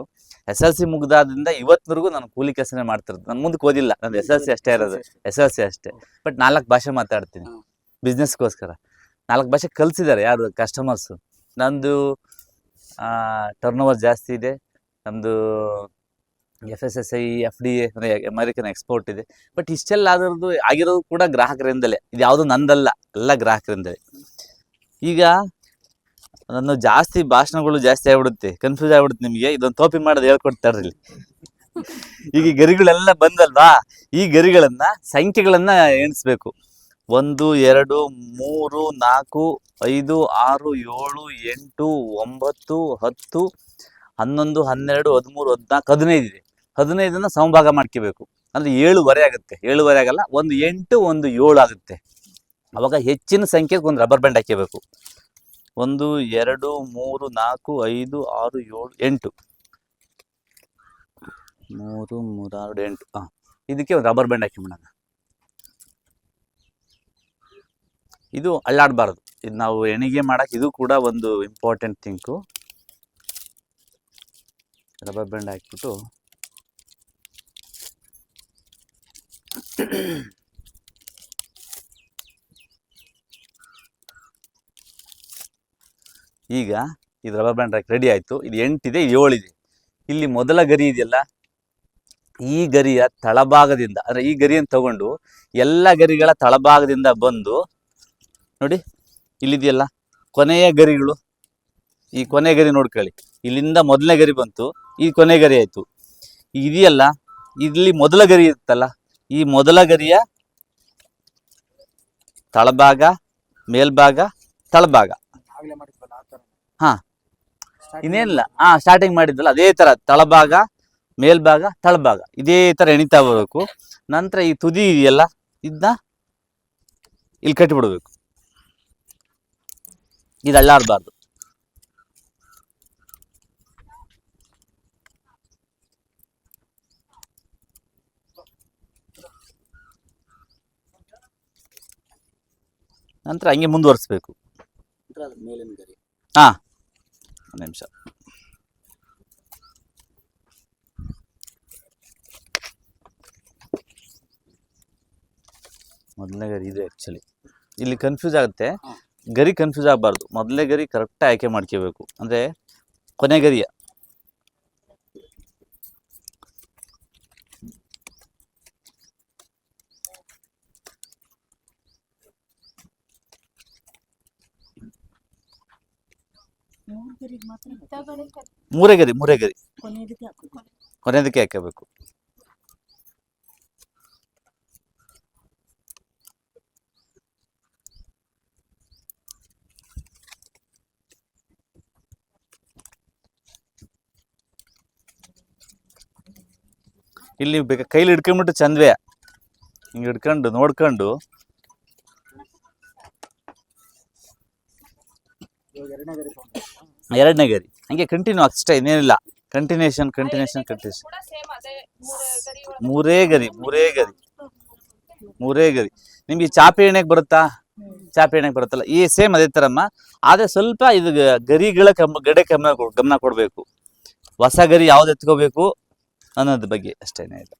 SSLC ಮುಗ್ದಾದ್ರಿಂದ ಇವತ್ತಿನವರೆಗೂ ನಾನು ಕೂಲಿ ಕೆಲಸನೇ ಮಾಡ್ತಿರೋದು. ನಾನು ಮುಂದಕ್ಕೆ ಓದಿಲ್ಲ, ನಂದು SSLC ಅಷ್ಟೇ ಇರೋದು, SSLC ಅಷ್ಟೇ. ಬಟ್ 4 ಭಾಷೆ ಮಾತಾಡ್ತೀನಿ ಬಿಸ್ನೆಸ್ಗೋಸ್ಕರ. 4 ಭಾಷೆ ಕಲಿಸಿದ್ದಾರೆ ಯಾರು, ಕಸ್ಟಮರ್ಸು. ನಂದು ಟರ್ನ್ ಓವರ್ ಜಾಸ್ತಿ ಇದೆ. ನಮ್ಮದು FSSAI FDA ಅಂದರೆ ಅಮೆರಿಕನ್ ಎಕ್ಸ್ಪೋರ್ಟ್ ಇದೆ. ಬಟ್ ಇಷ್ಟೆಲ್ಲ ಆಗಿರೋದು ಕೂಡ ಗ್ರಾಹಕರಿಂದಲೇ. ಇದು ಯಾವುದು ನಂದಲ್ಲ, ಎಲ್ಲ ಗ್ರಾಹಕರಿಂದಲೇ. ಈಗ ನನ್ನ ಜಾಸ್ತಿ ಭಾಷಣಗಳು ಜಾಸ್ತಿ ಆಗ್ಬಿಡುತ್ತೆ, ಕನ್ಫ್ಯೂಸ್ ಆಗ್ಬಿಡುತ್ತೆ ನಿಮಗೆ. ಇದೊಂದು ಟೋಪಿ ಮಾಡೋದು ಹೇಳ್ಕೊಡ್ತಾರೆ ಇಲ್ಲಿ. ಈಗ ಈ ಗರಿಗಳೆಲ್ಲ ಬಂದಲ್ವಾ, ಈ ಗರಿಗಳನ್ನ ಸಂಖ್ಯೆಗಳನ್ನ ಎಣಿಸ್ಬೇಕು. 1 2 3 4 5 6 7 8 9 10 11 12 13 14 15 ಇದೆ. 15 ಸಮಭಾಗ ಮಾಡ್ಕೋಬೇಕು. ಅಂದ್ರೆ 7 ಆಗುತ್ತೆ. 7 ಆಗಲ್ಲ, ಒಂದು 8 ಒಂದು 7 ಆಗುತ್ತೆ. ಅವಾಗ ಹೆಚ್ಚಿನ ಸಂಖ್ಯೆಗೆ ಒಂದು ರಬ್ಬರ್ ಬ್ಯಾಂಡ್ ಹಾಕಬೇಕು. 1 2 3 4 5 6 7 8 3 3 6 8 ಇದಕ್ಕೆ ಒಂದು ರಬ್ಬರ್ ಬ್ಯಾಂಡ್ ಹಾಕಿ ಬಿಡೋಣ. ಇದು ಅಳ್ಳಾಡಬಾರ್ದು. ಇದು ನಾವು ಎಣಿಗೆ ಮಾಡಕ್ಕೆ ಇದು ಕೂಡ ಒಂದು ಇಂಪಾರ್ಟೆಂಟ್ ಥಿಂಕು. ರಬ್ಬರ್ ಬ್ಯಾಂಡ್ ಹಾಕ್ಬಿಟ್ಟು ಈಗ ಇದು ರಬ್ಬರ್ ಬ್ಯಾಂಡ್ ಹಾಕಿ ರೆಡಿ ಆಯಿತು. ಇದು 8 ಇದೆ, 7 ಇದೆ. ಇಲ್ಲಿ ಮೊದಲ ಗರಿ ಇದೆಯಲ್ಲ, ಈ ಗರಿಯ ತಳಭಾಗದಿಂದ, ಅಂದರೆ ಈ ಗರಿಯನ್ನು ತಗೊಂಡು ಎಲ್ಲ ಗರಿಗಳ ತಳಭಾಗದಿಂದ ಬಂದು ನೋಡಿ, ಇಲ್ಲಿದೆಯಲ್ಲ ಕೊನೆಯ ಗರಿಗಳು, ಈ ಕೊನೆ ಗರಿ ನೋಡ್ಕೊಳ್ಳಿ. ಇಲ್ಲಿಂದ ಮೊದಲನೇ ಗರಿ ಬಂತು, ಈ ಕೊನೆ ಗರಿ ಆಯಿತು. ಇದೆಯಲ್ಲ, ಇಲ್ಲಿ ಮೊದಲ ಗರಿ ಇರುತ್ತಲ್ಲ, ಈ ಮೊದಲ ಗರಿಯ ತಳಭಾಗ, ಮೇಲ್ಭಾಗ, ತಳಭಾಗ. ಹಾ, ಇನ್ನೇನಿಲ್ಲ. ಸ್ಟಾರ್ಟಿಂಗ್ ಮಾಡಿದ್ವಲ್ಲ ಅದೇ ತರ ತಳಭಾಗ, ಮೇಲ್ಭಾಗ, ತಳಭಾಗ ಇದೇ ತರ ಎಣಿತಾ ಬರಬೇಕು. ನಂತರ ಈ ತುದಿ ಇದೆಯಲ್ಲ, ಇದನ್ನ ಇಲ್ಲಿ ಕಟ್ಟಿಬಿಡ್ಬೇಕು. ಇದು ಅಳ್ಳಾಡಬಾರ್ದು. ನಂತರ ಹಂಗೆ ಮುಂದುವರಿಸ್ಬೇಕು. ಹಾ, ಒಂದು ನಿಮಿಷ. ಮೊದಲನೇ ಗರಿ ಇದು ಆ್ಯಕ್ಚುಲಿ ಇಲ್ಲಿ ಕನ್ಫ್ಯೂಸ್ ಆಗುತ್ತೆ. ಗರಿ ಕನ್ಫ್ಯೂಸ್ ಆಗಬಾರ್ದು. ಮೊದಲನೇ ಗರಿ ಕರೆಕ್ಟ್ ಆಯ್ಕೆ ಮಾಡ್ಕೋಬೇಕು. ಅಂದರೆ ಕೊನೆ ಗರಿಯ ಮೂರೇ ಗರಿ ಕೊನೆಯದಕ್ಕೆ ಹಾಕಬೇಕು. ಇಲ್ಲಿ ಬೇಕಾ ಕೈಲಿ ಹಿಡ್ಕೊಂಡ್ಬಿಟ್ಟು ಚಂದ್ವೇ ಹಿಂಗೆ ಹಿಡ್ಕೊಂಡು ನೋಡ್ಕೊಂಡು ಎರಡನೇ ಗರಿ ಹಂಗೆ ಕಂಟಿನ್ಯೂ ಅಷ್ಟೇ, ಇನ್ನೇನಿಲ್ಲ. ಕಂಟಿನ್ಯೂಷನ್ ಮೂರೇ ಗರಿ. ನಿಮ್ಗೆ ಚಾಪೆ ಎಣ್ಣೆಗೆ ಬರುತ್ತಾ? ಚಾಪೆ ಎಣ್ಣೆಗೆ ಬರುತ್ತಲ್ಲ, ಈ ಸೇಮ್ ಅದೇ ತರಮ್ಮ. ಆದ್ರೆ ಸ್ವಲ್ಪ ಇದು ಗರಿಗಳ ಗಮನ ಕೊಡ್ಬೇಕು. ಹೊಸ ಗರಿ ಯಾವ್ದು ಎತ್ಕೋಬೇಕು ಅನ್ನೋದ್ರ ಬಗ್ಗೆ ಅಷ್ಟೇನೇ ಇಲ್ಲ.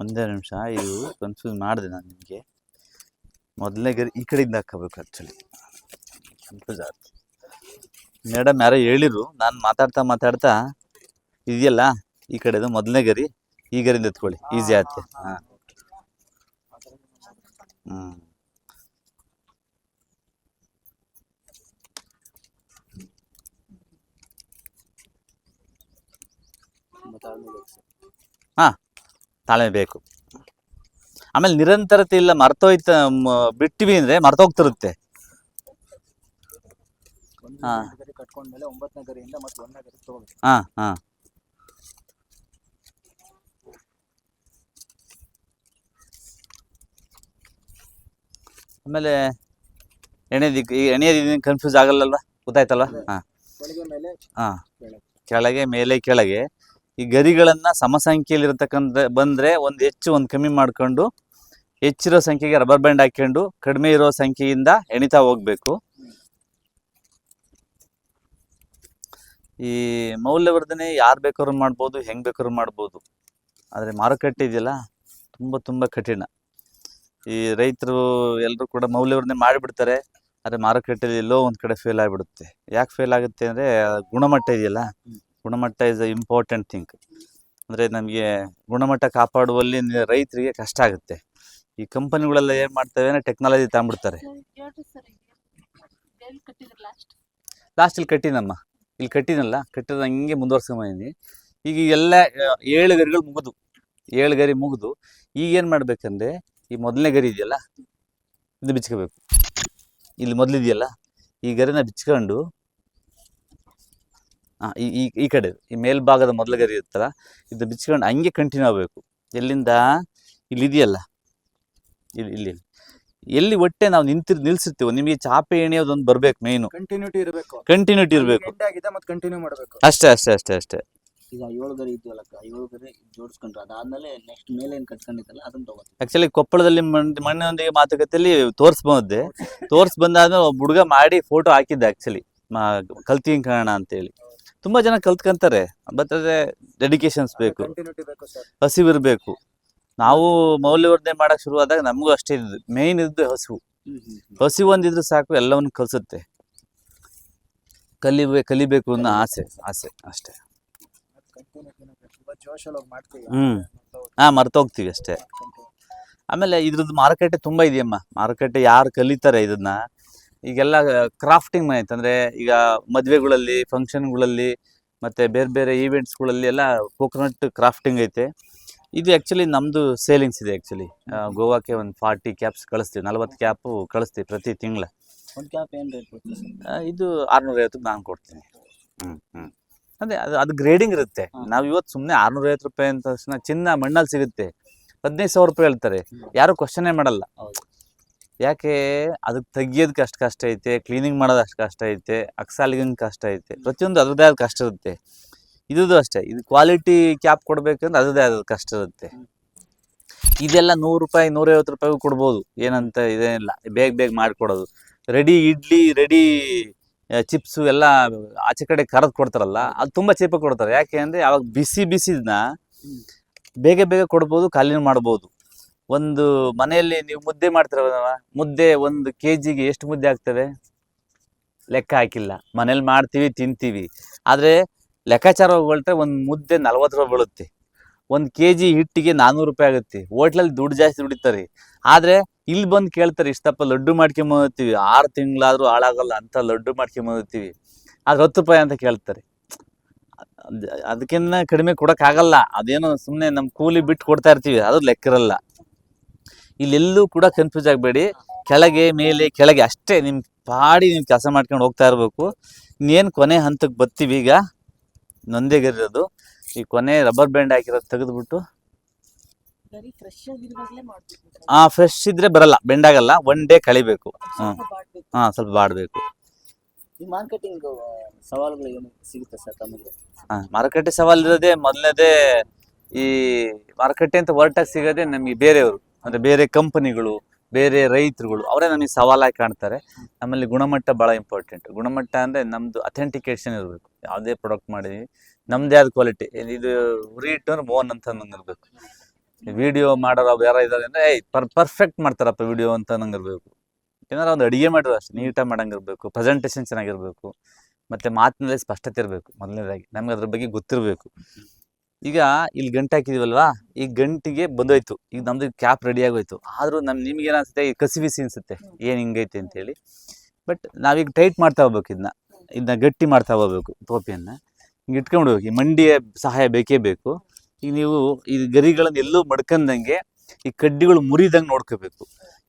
ಒಂದೇ ನಿಮಿಷ, ಇದು ಕನ್ಫ್ಯೂಸ್ ಮಾಡಿದೆ ನಾನು ನಿಮಗೆ. ಮೊದಲನೇ ಗರಿ ಈ ಕಡೆಯಿಂದ ಹಾಕಬೇಕು. ಆ್ಯಕ್ಚುಲಿ ಕನ್ಫ್ಯೂಸ್ ಆಗುತ್ತೆ. ಮೇಡಮ್ ಯಾರೋ ಹೇಳಿರು, ನಾನು ಮಾತಾಡ್ತಾ ಇದೆಯಲ್ಲ ಈ ಕಡೆದು ಮೊದಲನೇ ಗರಿ, ಈ ಗರಿಯಿಂದ ಎತ್ಕೊಳ್ಳಿ, ಈಸಿ ಆಗುತ್ತೆ. ತಾಳ್ಮೆ ಬೇಕು. ಆಮೇಲೆ ನಿರಂತರತೆ ಇಲ್ಲ, ಬಿಟ್ಟಿವಿ ಅಂದ್ರೆ ಮರ್ತೋಗ್ತಿರುತ್ತೆ. ಆಮೇಲೆ ಎಣೆಯೋದು ಕನ್ಫ್ಯೂಸ್ ಆಗಲ್ಲಲ್ವಾ? ಗೊತ್ತಾಯ್ತಲ್ವಾ? ಕೆಳಗೆ ಮೇಲೆ ಕೆಳಗೆ ಈ ಗರಿಗಳನ್ನ ಸಮಸಂಖ್ಯೆಯಲ್ಲಿ ಇರತಕ್ಕಂಥ ಬಂದ್ರೆ ಒಂದು ಹೆಚ್ಚು ಒಂದು ಕಮ್ಮಿ ಮಾಡ್ಕೊಂಡು, ಹೆಚ್ಚಿರೋ ಸಂಖ್ಯೆಗೆ ರಬ್ಬರ್ ಬ್ಯಾಂಡ್ ಹಾಕೊಂಡು ಕಡಿಮೆ ಇರೋ ಸಂಖ್ಯೆಯಿಂದ ಎಣಿತಾ ಹೋಗ್ಬೇಕು. ಈ ಮೌಲ್ಯವರ್ಧನೆ ಯಾರು ಬೇಕಾದ್ರೂ ಮಾಡ್ಬೋದು, ಹೆಂಗೆ ಬೇಕಾದ್ರೂ ಮಾಡ್ಬೋದು. ಆದರೆ ಮಾರುಕಟ್ಟೆ ಇದೆಯಲ್ಲ ತುಂಬ ಕಠಿಣ. ಈ ರೈತರು ಎಲ್ಲರೂ ಕೂಡ ಮೌಲ್ಯವರ್ಧನೆ ಮಾಡಿಬಿಡ್ತಾರೆ, ಆದರೆ ಮಾರುಕಟ್ಟೆಯಲ್ಲಿ ಎಲ್ಲೋ ಒಂದು ಕಡೆ ಫೇಲ್ ಆಗಿಬಿಡುತ್ತೆ. ಯಾಕೆ ಫೇಲ್ ಆಗುತ್ತೆ ಅಂದರೆ ಗುಣಮಟ್ಟ ಇದೆಯಲ್ಲ, ಗುಣಮಟ್ಟ ಇಸ್ ಅ ಇಂಪಾರ್ಟೆಂಟ್ ಥಿಂಗ್. ಅಂದರೆ ನಮಗೆ ಗುಣಮಟ್ಟ ಕಾಪಾಡುವಲ್ಲಿ ರೈತರಿಗೆ ಕಷ್ಟ ಆಗುತ್ತೆ. ಈ ಕಂಪನಿಗಳೆಲ್ಲ ಏನು ಮಾಡ್ತವೆ ಅಂದರೆ ಟೆಕ್ನಾಲಜಿ ತಗೊಂಡ್ಬಿಡ್ತಾರೆ. ಲಾಸ್ಟಲ್ಲಿ ಕಟ್ಟಿನಮ್ಮ, ಇಲ್ಲಿ ಕಟ್ಟಿನಲ್ಲ, ಕಟ್ಟಿದ ಹಂಗೆ ಮುಂದುವರ್ಸ್ಕೊಂಬಂದಿನಿ. ಈಗ ಎಲ್ಲ 7 ಗರಿಗಳು ಮುಗಿದು 7 ಗರಿ ಮುಗಿದು ಈಗ ಏನು ಮಾಡ್ಬೇಕಂದ್ರೆ ಈ ಮೊದಲನೇ ಗರಿ ಇದೆಯಲ್ಲ ಇದು ಬಿಚ್ಕೋಬೇಕು. ಇಲ್ಲಿ ಮೊದಲಿದೆಯಲ್ಲ ಈ ಗರಿನ ಬಿಚ್ಕೊಂಡು ಈ ಕಡೆ ಈ ಮೇಲ್ಭಾಗದ ಮೊದಲ ಗರಿ ಇರುತ್ತಲ್ಲ ಇದು ಬಿಚ್ಕೊಂಡು ಹಂಗೆ ಕಂಟಿನ್ಯೂ ಆಗಬೇಕು. ಎಲ್ಲಿಂದ ಇಲ್ಲಿದೆಯಲ್ಲ ಇಲ್ಲಿ ಎಲ್ಲಿ ಒಟ್ಟೆ ನಾವು ನಿಲ್ಸಿರ್ತೀವೋ ನಿಮಗೆ ಚಾಪೆ ಎಣೆಯೋದೊಂದು ಬರ್ಬೇಕು. ಮೇಯ್ನು ಕಂಟಿನ್ಯೂಟಿ ಇರಬೇಕು, ಕಂಟಿನ್ಯೂಟಿ ಇರಬೇಕು. ಮತ್ತೆ ಕಂಟಿನ್ಯೂ ಮಾಡಬೇಕು. ಅಷ್ಟೇ. ಈಗ 7 ಗರಿ ಇದೆಯಲ್ಲ, 7 ಗರಿ ಜೋಡಿಸ್ಕೊಂಡ್ರೆ ಅದಾದ್ಮೇಲೆ ನೆಕ್ಸ್ಟ್ ಮೇಲೆ ಏನ್ ಕಟ್ಕೊಂಡಿತ್ತಲ್ಲ ಅದನ್ನ ತಗೋತೀವಿ. ಆಕ್ಚುಲಿ ಕೊಪ್ಪಳದಲ್ಲಿ ಮಣ್ಣಿನೊಂದಿಗೆ ಮಾತುಕತೆಯಲ್ಲಿ ತೋರ್ಸ್ ಬಂದಾದ್ಮೇಲೆ ಒಬ್ಬ ಹುಡುಗ ಮಾಡಿ ಫೋಟೋ ಹಾಕಿದ್ದೆ. ಆಕ್ಚುಲಿ ಕಲ್ತಿಂಗ್ ಕಾರಣ ಅಂತೇಳಿ ತುಂಬಾ ಜನ ಕಲ್ತ್ಕೊಂತಾರೆ. ಬಟ್ ಅದೇ ಡೆಡಿಕೇಶನ್ಸ್ ಬೇಕು, ಕಂಟಿನ್ಯೂಟಿ ಬೇಕು ಸರ್, ಹಸಿವಿರ್ಬೇಕು. ನಾವು ಮೌಲ್ಯವರ್ಧನೆ ಮಾಡಕ್ ಶುರು ಆದಾಗ ನಮಗೂ ಅಷ್ಟೇ ಇದ್ದು ಮೇಯ್ನ್ ಇದ್ದು ಹಸಿವು ಒಂದಿದ್ರು ಸಾಕು, ಎಲ್ಲವನ್ನು ಕಲ್ಸುತ್ತೆ. ಕಲಿಬೇಕು ಅನ್ನೋ ಆಸೆ ಅಷ್ಟೇ. ಮರ್ತೋಗ್ತೀವಿ ಅಷ್ಟೇ. ಆಮೇಲೆ ಇದ್ರದ್ದು ಮಾರುಕಟ್ಟೆ ತುಂಬಾ ಇದೆಯಮ್ಮ. ಮಾರುಕಟ್ಟೆ ಯಾರು ಕಲಿತಾರೆ ಇದನ್ನ, ಈಗೆಲ್ಲ ಕ್ರಾಫ್ಟಿಂಗ್ ಐತೆ. ಅಂದ್ರೆ ಈಗ ಮದ್ವೆಗಳಲ್ಲಿ, ಫಂಕ್ಷನ್ಗಳಲ್ಲಿ ಮತ್ತೆ ಬೇರೆ ಈವೆಂಟ್ಸ್ಗಳಲ್ಲಿ ಎಲ್ಲ ಕೋಕೋನಟ್ ಕ್ರಾಫ್ಟಿಂಗ್ ಐತೆ. ಇದು ಆ್ಯಕ್ಚುಲಿ ನಮ್ಮದು ಸೇಲಿಂಗ್ಸ್ ಇದೆ. ಆ್ಯಕ್ಚುಲಿ ಗೋವಾಕ್ಕೆ ಒಂದು 40 ಕ್ಯಾಪ್ಸ್ ಕಳಿಸ್ತೀವಿ, 40 ಕ್ಯಾಪು ಕಳಿಸ್ತೀವಿ ಪ್ರತಿ ತಿಂಗಳ. ಇದು 650 ನಾನು ಕೊಡ್ತೀನಿ. ಅದೇ ಅದು ಗ್ರೇಡಿಂಗ್ ಇರುತ್ತೆ. ನಾವು ಇವತ್ತು ಸುಮ್ಮನೆ 650 ರೂಪಾಯಿ ಅಂತ ತಕ್ಷಣ ಚಿನ್ನ ಮಣ್ಣಲ್ಲಿ ಸಿಗುತ್ತೆ, 15,000 ರೂಪಾಯಿ ಹೇಳ್ತಾರೆ, ಯಾರು ಕ್ವಶನೇ ಮಾಡಲ್ಲ. ಯಾಕೆ ಅದಕ್ಕೆ ತೆಗಿಯೋದಕ್ಕೆ ಅಷ್ಟು ಕಷ್ಟ ಐತೆ, ಕ್ಲೀನಿಂಗ್ ಮಾಡೋದು ಅಷ್ಟು ಕಷ್ಟ ಐತೆ, ಅಕ್ಸಾಲಿಗಂಗೆ ಕಷ್ಟ ಐತೆ, ಪ್ರತಿಯೊಂದು ಅದ್ರದ್ದೇ ಆದ ಕಷ್ಟ ಇರುತ್ತೆ. ಇದು ಅಷ್ಟೇ, ಇದು ಕ್ವಾಲಿಟಿ ಕ್ಯಾಪ್ ಕೊಡ್ಬೇಕಂದ್ರೆ ಅದೇ ಆದ ಕಷ್ಟ ಇರುತ್ತೆ. ಇದೆಲ್ಲ 100 ರೂಪಾಯಿ 150 ರೂಪಾಯಿಗೂ ಕೊಡ್ಬೋದು, ಏನಂತ ಇದೇನಿಲ್ಲ. ಬೇಗ ಮಾಡಿಕೊಡೋದು. ರೆಡಿ ಇಡ್ಲಿ, ರೆಡಿ ಚಿಪ್ಸು ಎಲ್ಲ ಆಚೆ ಕಡೆ ಕರೆದು ಕೊಡ್ತಾರಲ್ಲ, ಅದು ತುಂಬ ಚೀಪಾಗಿ ಕೊಡ್ತಾರೆ. ಯಾಕೆ ಅಂದರೆ ಅವಾಗ ಬಿಸಿದನ್ನ ಬೇಗ ಕೊಡ್ಬೋದು, ಖಾಲಿನೂ ಮಾಡ್ಬೋದು. ಒಂದು ಮನೆಯಲ್ಲಿ ನೀವು ಮುದ್ದೆ ಮಾಡ್ತಿರವ, ಮುದ್ದೆ 1 kg ಎಷ್ಟು ಮುದ್ದೆ ಆಗ್ತವೆ ಲೆಕ್ಕ ಹಾಕಿಲ್ಲ. ಮನೇಲಿ ಮಾಡ್ತೀವಿ, ತಿಂತೀವಿ. ಆದರೆ ಲೆಕ್ಕಾಚಾರ ಹೊರಟ್ರೆ ಒಂದು ಮುದ್ದೆ 40 ರೂಪಾಯಿ ಬೀಳುತ್ತೆ. 1 kg ಹಿಟ್ಟಿಗೆ 400 ರೂಪಾಯಿ ಆಗುತ್ತೆ. ಹೋಟ್ಲಲ್ಲಿ ದುಡ್ಡು ಜಾಸ್ತಿ ದುಡಿತಾರೆ. ಆದರೆ ಇಲ್ಲಿ ಬಂದು ಕೇಳ್ತಾರೆ, ಇಷ್ಟಪ್ಪ ಲಡ್ಡು ಮಾಡ್ಕೊಂಬರ್ತೀವಿ, 6 ತಿಂಗಳಾದರೂ ಹಾಳಾಗಲ್ಲ ಅಂತ ಲಡ್ಡು ಮಾಡ್ಕೊಂಬರ್ತೀವಿ, ಆದ್ರೆ 10 ರೂಪಾಯಿ ಅಂತ ಕೇಳ್ತಾರೆ. ಅದಕ್ಕಿಂತ ಕಡಿಮೆ ಕೊಡೋಕ್ಕಾಗಲ್ಲ. ಅದೇನೋ ಸುಮ್ಮನೆ ನಮ್ಮ ಕೂಲಿ ಬಿಟ್ಟು ಕೊಡ್ತಾ ಇರ್ತೀವಿ, ಅದು ಲೆಕ್ಕಿರಲ್ಲ. ಇಲ್ಲೆಲ್ಲೂ ಕೂಡ ಕನ್ಫ್ಯೂಸ್ ಆಗಬೇಡಿ. ಕೆಳಗೆ ಮೇಲೆ ಕೆಳಗೆ ಅಷ್ಟೇ ನಿಮ್ಮ ಪಾಡಿ ನೀವು ಕೆಲಸ ಮಾಡ್ಕೊಂಡು ಹೋಗ್ತಾ ಇರಬೇಕು. ಇನ್ನೇನು ಕೊನೆ ಹಂತಕ್ಕೆ ಬರ್ತೀವಿ. ಈಗ ನೊಂದೇ ಗರಿರೋದು, ಈ ಕೊನೆ ರಬ್ಬರ್ ಬ್ಯಾಂಡ್ ಹಾಕಿರೋದು ತೆಗೆದುಬಿಟ್ಟು ಫ್ರೆಶ್ ಇದ್ರೆ ಬರಲ್ಲ, ಬೆಂಡ್ ಆಗಲ್ಲ. 1 ಡೇ ಕಳಿಬೇಕು. ಸ್ವಲ್ಪ ಬಾಡಬೇಕು. ಮಾರ್ಕೆಟಿಂಗ್ ಸವಾಲುಗಳು ಏನು ಸಿಗುತ್ತೆ ಸರ್ ತಮಗೆ? ಮಾರುಕಟ್ಟೆ ಸವಾಲು ಇರೋದೇ ಮೊದಲನೇದೇ. ಈ ಮಾರುಕಟ್ಟೆ ಅಂತ ಹೊರಟಾಗಿ ಸಿಗೋದೇ ನಮಗೆ ಬೇರೆಯವರು, ಅಂದ್ರೆ ಬೇರೆ ಕಂಪನಿಗಳು, ಬೇರೆ ರೈತರುಗಳು, ಅವರೇ ನಮಗೆ ಸವಾಲಾಗಿ ಕಾಣ್ತಾರೆ. ನಮ್ಮಲ್ಲಿ ಗುಣಮಟ್ಟ ಭಾಳ ಇಂಪಾರ್ಟೆಂಟ್. ಗುಣಮಟ್ಟ ಅಂದರೆ ನಮ್ಮದು ಅಥೆಂಟಿಕೇಶನ್ ಇರಬೇಕು. ಯಾವುದೇ ಪ್ರಾಡಕ್ಟ್ ಮಾಡಿದ್ವಿ ನಮ್ಮದೇ ಆದ ಕ್ವಾಲಿಟಿ. ಇದು ಉರಿ ಇಟ್ಟು ಮೋಹನ್ ಅಂತ ನಂಗೆ ಇರಬೇಕು. ವಿಡಿಯೋ ಮಾಡೋರು ಯಾರು ಇದ್ದಾರೆ ಅಂದರೆ ಪರ್ಫೆಕ್ಟ್ ಮಾಡ್ತಾರಪ್ಪ ವಿಡಿಯೋ ಅಂತ ನಂಗೆ ಇರಬೇಕು. ಏನಾರು ಒಂದು ಅಡುಗೆ ಮಾಡಿರೋ ಅಷ್ಟು ನೀಟಾಗಿ ಮಾಡಂಗಿರ್ಬೇಕು. ಪ್ರೆಸೆಂಟೇಷನ್ ಚೆನ್ನಾಗಿರ್ಬೇಕು. ಮತ್ತು ಮಾತಿನಲ್ಲಿ ಸ್ಪಷ್ಟತೆ ಇರಬೇಕು. ಮೊದಲನೇದಾಗಿ ನಮ್ಗೆ ಅದ್ರ ಬಗ್ಗೆ ಗೊತ್ತಿರಬೇಕು. ಈಗ ಇಲ್ಲಿ ಗಂಟು ಹಾಕಿದೀವಲ್ವಾ, ಈ ಗಂಟಿಗೆ ಬಂದೋಯ್ತು, ಈಗ ನಮ್ದು ಕ್ಯಾಪ್ ರೆಡಿ ಆಗೋಯ್ತು. ಆದರೂ ನಿಮ್ಗೆ ಏನಿಸುತ್ತೆ, ಈ ಕಸಿಬಿಸಿ ಅನಿಸುತ್ತೆ, ಏನು ಹಿಂಗೈತೆ ಅಂತೇಳಿ. ಬಟ್ ನಾವೀಗ ಟೈಟ್ ಮಾಡ್ತಾ ಹೋಗ್ಬೇಕು. ಇದನ್ನ ಗಟ್ಟಿ ಮಾಡ್ತಾ ಹೋಗ್ಬೇಕು. ಟೋಪಿಯನ್ನು ಹಿಂಗೆ ಇಟ್ಕೊಂಡ್ಬಿಡ್ಬೇಕು. ಈ ಮಂಡಿಯ ಸಹಾಯ ಬೇಕೇ ಬೇಕು. ಈಗ ನೀವು ಈ ಗರಿಗಳನ್ನು ಎಲ್ಲೂ ಮಡ್ಕೊಂಡಂಗೆ ಈ ಕಡ್ಡಿಗಳು ಮುರಿದಂಗೆ ನೋಡ್ಕೋಬೇಕು.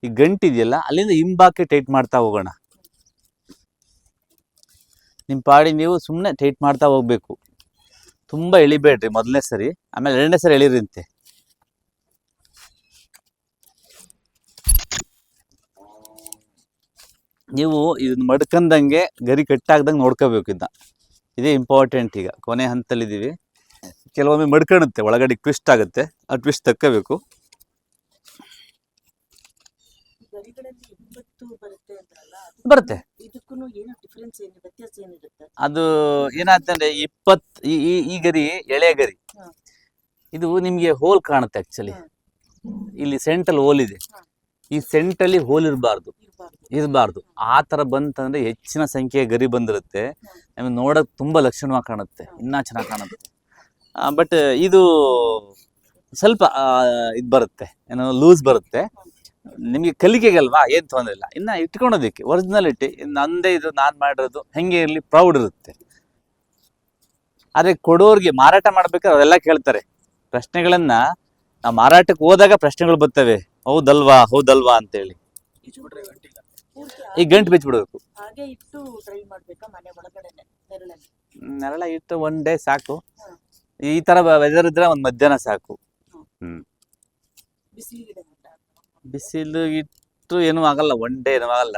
ಈ ಗಂಟಿದೆಯಲ್ಲ ಅಲ್ಲಿಂದ ಹಿಂಬಾಕಿ ಟೈಟ್ ಮಾಡ್ತಾ ಹೋಗೋಣ. ನಿಮ್ಮ ಪಾಡಿ ನೀವು ಸುಮ್ಮನೆ ಟೈಟ್ ಮಾಡ್ತಾ ಹೋಗ್ಬೇಕು. ತುಂಬ ಎಳಿಬೇಡ್ರಿ ಮೊದಲನೇ ಸರಿ, ಆಮೇಲೆ 2ನೇ ಸರಿ ಎಳಿರಿಂತೆ. ನೀವು ಇದನ್ನ ಮಡ್ಕಂದಂಗೆ ಗರಿ ಕಟ್ಟಾಗ್ದಂಗೆ ನೋಡ್ಕೋಬೇಕು. ಇದೇ ಇಂಪಾರ್ಟೆಂಟ್. ಈಗ ಕೊನೆ ಹಂತಲ್ಲಿದ್ದೀವಿ. ಕೆಲವೊಮ್ಮೆ ಮಡ್ಕೊಳುತ್ತೆ, ಒಳಗಡೆ ಟ್ವಿಸ್ಟ್ ಆಗುತ್ತೆ, ಆ ಟ್ವಿಸ್ಟ್ ತಕ್ಕೋಬೇಕು. ಬರುತ್ತೆ. ಇದಕ್ಕೂ ಏನು ಡಿಫರೆನ್ಸ್ ಏನು ವ್ಯತ್ಯಾಸ ಏನಿರುತ್ತೆ? ಅದು ಏನಾಗ್ತಂದ್ರೆ ಈ ಗರಿ ಎಳೆ ಗರಿ, ಹಾ. ಇದು ನಿಮ್ಗೆ ಹೋಲ್ ಕಾಣುತ್ತೆ ಆಕ್ಚುಲಿ. ಹಾ. ಇಲ್ಲಿ ಸೆಂಟಲ್ಲಿ ಹೋಲ್ ಇದೆ, ಹಾ. ಈ ಸೆಂಟಲ್ಲಿ ಹೋಲ್ ಇರಬಾರ್ದು, ಇರಬಾರ್ದು. ಇರಬಾರ್ದು. ಆ ತರ ಬಂತಂದ್ರೆ ಹೆಚ್ಚಿನ ಸಂಖ್ಯೆಯ ಗರಿ ಬಂದಿರುತ್ತೆ, ನಮಗೆ ನೋಡಕ್ ತುಂಬಾ ಲಕ್ಷಣವಾಗಿ ಕಾಣುತ್ತೆ, ಇನ್ನ ಚೆನ್ನಾಗಿ ಕಾಣುತ್ತೆ. ಬಟ್ ಇದು ಸ್ವಲ್ಪ ಇದು ಬರುತ್ತೆ, ಏನೋ ಲೂಸ್ ಬರುತ್ತೆ. ನಿಮಗೆ ಕಲಿಕೆಗಲ್ವಾ, ಏನ್ ತೊಂದರೆ ಇಲ್ಲ. ಇನ್ನ ಇಟ್ಕೊಳೋದಕ್ಕೆ ಒರಿಜಿನಾಲಿಟಿ, ನಂದೇ ಇದು ನಾನ್ ಮಾಡಿರೋದು ಹೆಂಗೆ ಇರ್ಲಿ ಪ್ರೌಡ್ ಇರುತ್ತೆ. ಆದ್ರೆ ಕೊಡೋರ್ಗೆ ಮಾರಾಟ ಮಾಡ್ಬೇಕಾದ್ರೆ ಅವರೆಲ್ಲ ಕೇಳ್ತಾರೆ ಪ್ರಶ್ನೆಗಳನ್ನ. ನಾವು ಮಾರಾಟಕ್ಕೆ ಹೋದಾಗ ಪ್ರಶ್ನೆಗಳು ಬರ್ತವೆ, ಹೌದಲ್ವಾ ಅಂತೇಳಿ. ಈ ಗಂಟು ಬಿಚ್ಚಿಬಿಡ್ಬೇಕು. ಹಾಗೆ ಇಟ್ಟು ಡ್ರೈ ಮಾಡ್ಬೇಕಾ ಮನೆ ಒಳಗಡೆನೆ ನೆರಳಲ್ಲಿ? ನೆರಳ ಇಟ್ಟು 1 ಡೇ ಸಾಕು. ಈ ತರ ವೆದರ್ ಇದ್ರೆ ಒಂದ್ ಮಧ್ಯಾಹ್ನ ಸಾಕು. ಬಿಸಿಲಿಗೆ ಬಿಸಿಲು ಇಟ್ಟು ಏನೂ ಆಗಲ್ಲ, 1 ಡೇ ಏನೂ ಆಗಲ್ಲ.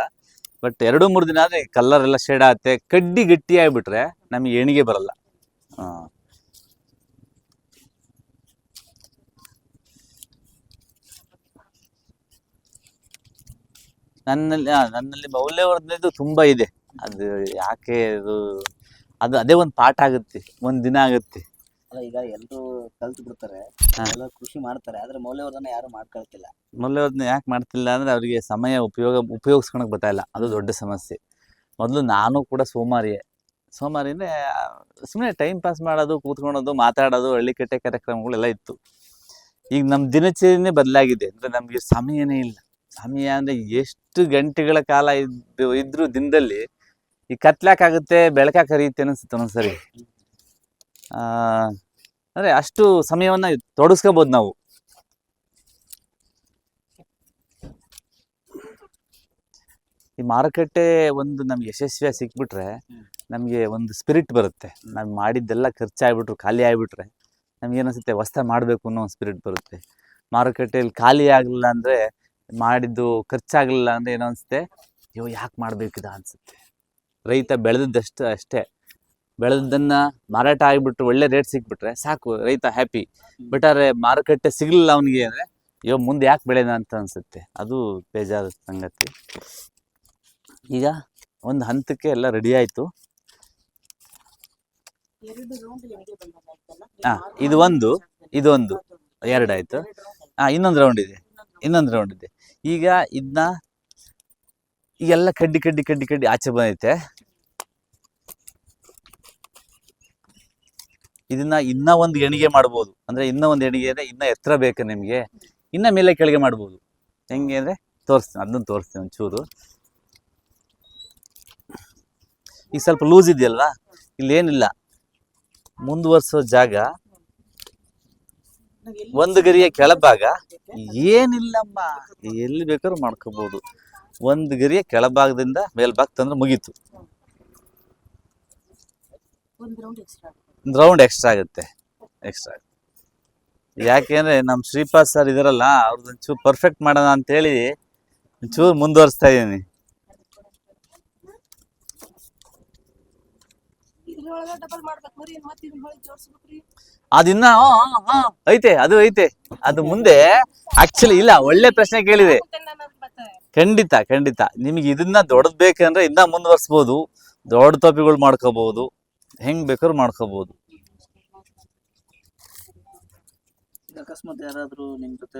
ಬಟ್ 2-3 ದಿನ ಆದ್ರೆ ಕಲರ್ ಎಲ್ಲ ಶೇಡ್ ಆಗುತ್ತೆ. ಕಡ್ಡಿ ಗಟ್ಟಿ ಆಗ್ಬಿಟ್ರೆ ನಮಗೆ ಎಣಿಗೆ ಬರಲ್ಲ. ನನ್ನಲ್ಲಿ ಮೌಲ್ಯವರ್ಧನೆದು ತುಂಬಾ ಇದೆ. ಅದು ಯಾಕೆ ಅದು ಅದೇ ಒಂದು ಪಾಠ ಆಗುತ್ತೆ, ಒಂದ್ ದಿನ ಆಗುತ್ತೆ. ಅಲ್ಲ, ಈಗ ಎಲ್ಲರೂ ಕಲ್ತು ಬಿಡ್ತಾರೆ, ಎಲ್ಲ ಕೃಷಿ ಮಾಡ್ತಾರೆ, ಆದ್ರೆ ಮೌಲ್ಯವರ್ಧನೆ ಯಾರು ಮಾಡ್ಕೊಳ್ತಿಲ್ಲ. ಮೌಲ್ಯವರ್ಧನೆ ಯಾಕೆ ಮಾಡ್ತಿಲ್ಲ ಅಂದ್ರೆ ಅವರಿಗೆ ಸಮಯ ಉಪಯೋಗಿಸ್ಕೊಳಕ್ ಬರ್ತಾ ಇಲ್ಲ, ಅದು ದೊಡ್ಡ ಸಮಸ್ಯೆ. ಮೊದಲು ನಾನು ಕೂಡ ಸೋಮಾರಿ ಅಂದ್ರೆ ಸುಮ್ಮನೆ ಟೈಮ್ ಪಾಸ್ ಮಾಡೋದು, ಕೂತ್ಕೊಳೋದು, ಮಾತಾಡೋದು, ಹಳ್ಳಿಕಟ್ಟೆ ಕಾರ್ಯಕ್ರಮಗಳೆಲ್ಲ ಇತ್ತು. ಈಗ ನಮ್ಮ ದಿನಚರಿನೇ ಬದಲಾಗಿದೆ. ಅಂದ್ರೆ ನಮ್ಗೆ ಸಮಯನೇ ಇಲ್ಲ. ಸಮಯ ಅಂದ್ರೆ ಎಷ್ಟು ಗಂಟೆಗಳ ಕಾಲ ಇದ್ರು ದಿನದಲ್ಲಿ ಈ ಕತ್ಲಾಕಾಗುತ್ತೆ, ಬೆಳಕಾಕ ಕರಿಯುತ್ತೆ ಅನಿಸುತ್ತೆ ಒಂದೊಂದ್ಸರಿ. ಅಂದ್ರೆ ಅಷ್ಟು ಸಮಯವನ್ನ ತೊಡಗಿಸ್ಕೋಬಹುದು ನಾವು. ಈ ಮಾರುಕಟ್ಟೆ ಒಂದು ನಮ್ಗೆ ಯಶಸ್ವಿಯಾಗಿ ಸಿಕ್ಬಿಟ್ರೆ ನಮ್ಗೆ ಒಂದು ಸ್ಪಿರಿಟ್ ಬರುತ್ತೆ. ನಾವು ಮಾಡಿದ್ದೆಲ್ಲ ಖರ್ಚಾಗ್ಬಿಟ್ರು, ಖಾಲಿ ಆಗ್ಬಿಟ್ರೆ ನಮ್ಗೆ ಏನಿಸುತ್ತೆ, ಹೊಸ ಮಾಡಬೇಕು ಅನ್ನೋ ಒಂದು ಸ್ಪಿರಿಟ್ ಬರುತ್ತೆ. ಮಾರುಕಟ್ಟೆಯಲ್ಲಿ ಖಾಲಿ ಆಗಲಿಲ್ಲ ಅಂದ್ರೆ, ಮಾಡಿದ್ದು ಖರ್ಚಾಗಲಿಲ್ಲ ಅಂದ್ರೆ ಏನೋ ಅನ್ಸುತ್ತೆ, ಅಯ್ಯೋ ಯಾಕೆ ಮಾಡ್ಬೇಕಿದ ಅನ್ಸುತ್ತೆ. ರೈತ ಬೆಳೆದದ್ದಷ್ಟು ಅಷ್ಟೇ, ಬೆಳೆದದ್ದನ್ನ ಮಾರಾಟ ಆಗಿಬಿಟ್ರು, ಒಳ್ಳೆ ರೇಟ್ ಸಿಕ್ಬಿಟ್ರೆ ಸಾಕು, ರೈತ ಹ್ಯಾಪಿ. ಬಟ್ ಆದ್ರೆ ಮಾರುಕಟ್ಟೆ ಸಿಗ್ಲಿಲ್ಲ ಅವನಿಗೆ ಅಂದ್ರೆ, ಅಯ್ಯೋ ಮುಂದೆ ಯಾಕೆ ಬೆಳೆದ ಅಂತ ಅನ್ಸುತ್ತೆ. ಅದು ಬೇಜಾರ ಸಂಗತಿ. ಈಗ ಒಂದು ಹಂತಕ್ಕೆ ಎಲ್ಲ ರೆಡಿ ಆಯ್ತು. ಇದು ಒಂದು 2 ಆಯ್ತು. ಇನ್ನೊಂದು ರೌಂಡ್ ಇದೆ. ಈಗ ಇದನ್ನ ಈಗೆಲ್ಲ ಕಡ್ಡಿ ಆಚೆ ಬಂದೈತೆ. ಇದನ್ನ ಇನ್ನ ಒಂದು ಎಣಿಗೆ ಮಾಡ್ಬೋದು. ಅಂದ್ರೆ ಇನ್ನ ಒಂದು ಎಣಿಗೆ ಅಂದ್ರೆ ಇನ್ನ ಎತ್ತರ ಬೇಕು ನಿಮ್ಗೆ, ಇನ್ನ ಮೇಲೆ ಕೆಳಗೆ ಮಾಡ್ಬೋದು. ಹೆಂಗೆ ಅಂದ್ರೆ ಅದನ್ನ ತೋರಿಸ್ತೀನಿ ಒಂಚೂರು. ಈಗ ಸ್ವಲ್ಪ ಲೂಸ್ ಇದೆಯಲ್ವಾ, ಇಲ್ಲೇನಿಲ್ಲ, ಮುಂದುವರ್ಸೋ ಜಾಗ ಒಂದು ಗರಿಯ ಕೆಳಭಾಗ ಏನಿಲ್ಲಮ್ಮ, ಎಲ್ಲಿ ಬೇಕಾದ್ರೂ ಮಾಡ್ಕೋಬಹುದು. ಒಂದು ಗರಿಯ ಕೆಳಭಾಗದಿಂದ ಮೇಲ್ಭಾಗ ತಂದ್ರೆ ಮುಗೀತು. ಒಂದು ರೌಂಡ್ ಎಕ್ಸ್ಟ್ರಾ ಆಗುತ್ತೆ. ಯಾಕೆಂದ್ರೆ ನಮ್ ಶ್ರೀಪಾದ್ ಸರ್ ಇದಾರಲ್ಲ, ಅವ್ರದ್ದು ಒಂಚೂರು ಪರ್ಫೆಕ್ಟ್ ಮಾಡೋಣ ಅಂತೇಳಿ ಒಂಚೂರು ಮುಂದುವರಿಸ್ತಾ ಇದೀನಿ. ಅದಿನ್ನ ಐತೆ, ಅದು ಮುಂದೆ ಆಕ್ಚುಲಿ ಇಲ್ಲ. ಒಳ್ಳೆ ಪ್ರಶ್ನೆ ಕೇಳಿದೆ. ಖಂಡಿತ ನಿಮಗೆ ಇದನ್ನ ದೊಡ್ಡದ್ ಬೇಕಂದ್ರೆ ಇನ್ನ ಮುಂದುವರ್ಸ್ಬೋದು. ದೊಡ್ಡ ಟೋಪಿಗಳು ಮಾಡ್ಕೋಬಹುದು, ಹೆಂಗ್ ಬೇಕಾದ್ರೂ ಮಾಡ್ಕೋಬಹುದು. ಈಗ ಅಕಸ್ಮಾತ್ ಯಾರಾದ್ರೂ ನಿಮ್ ಜೊತೆ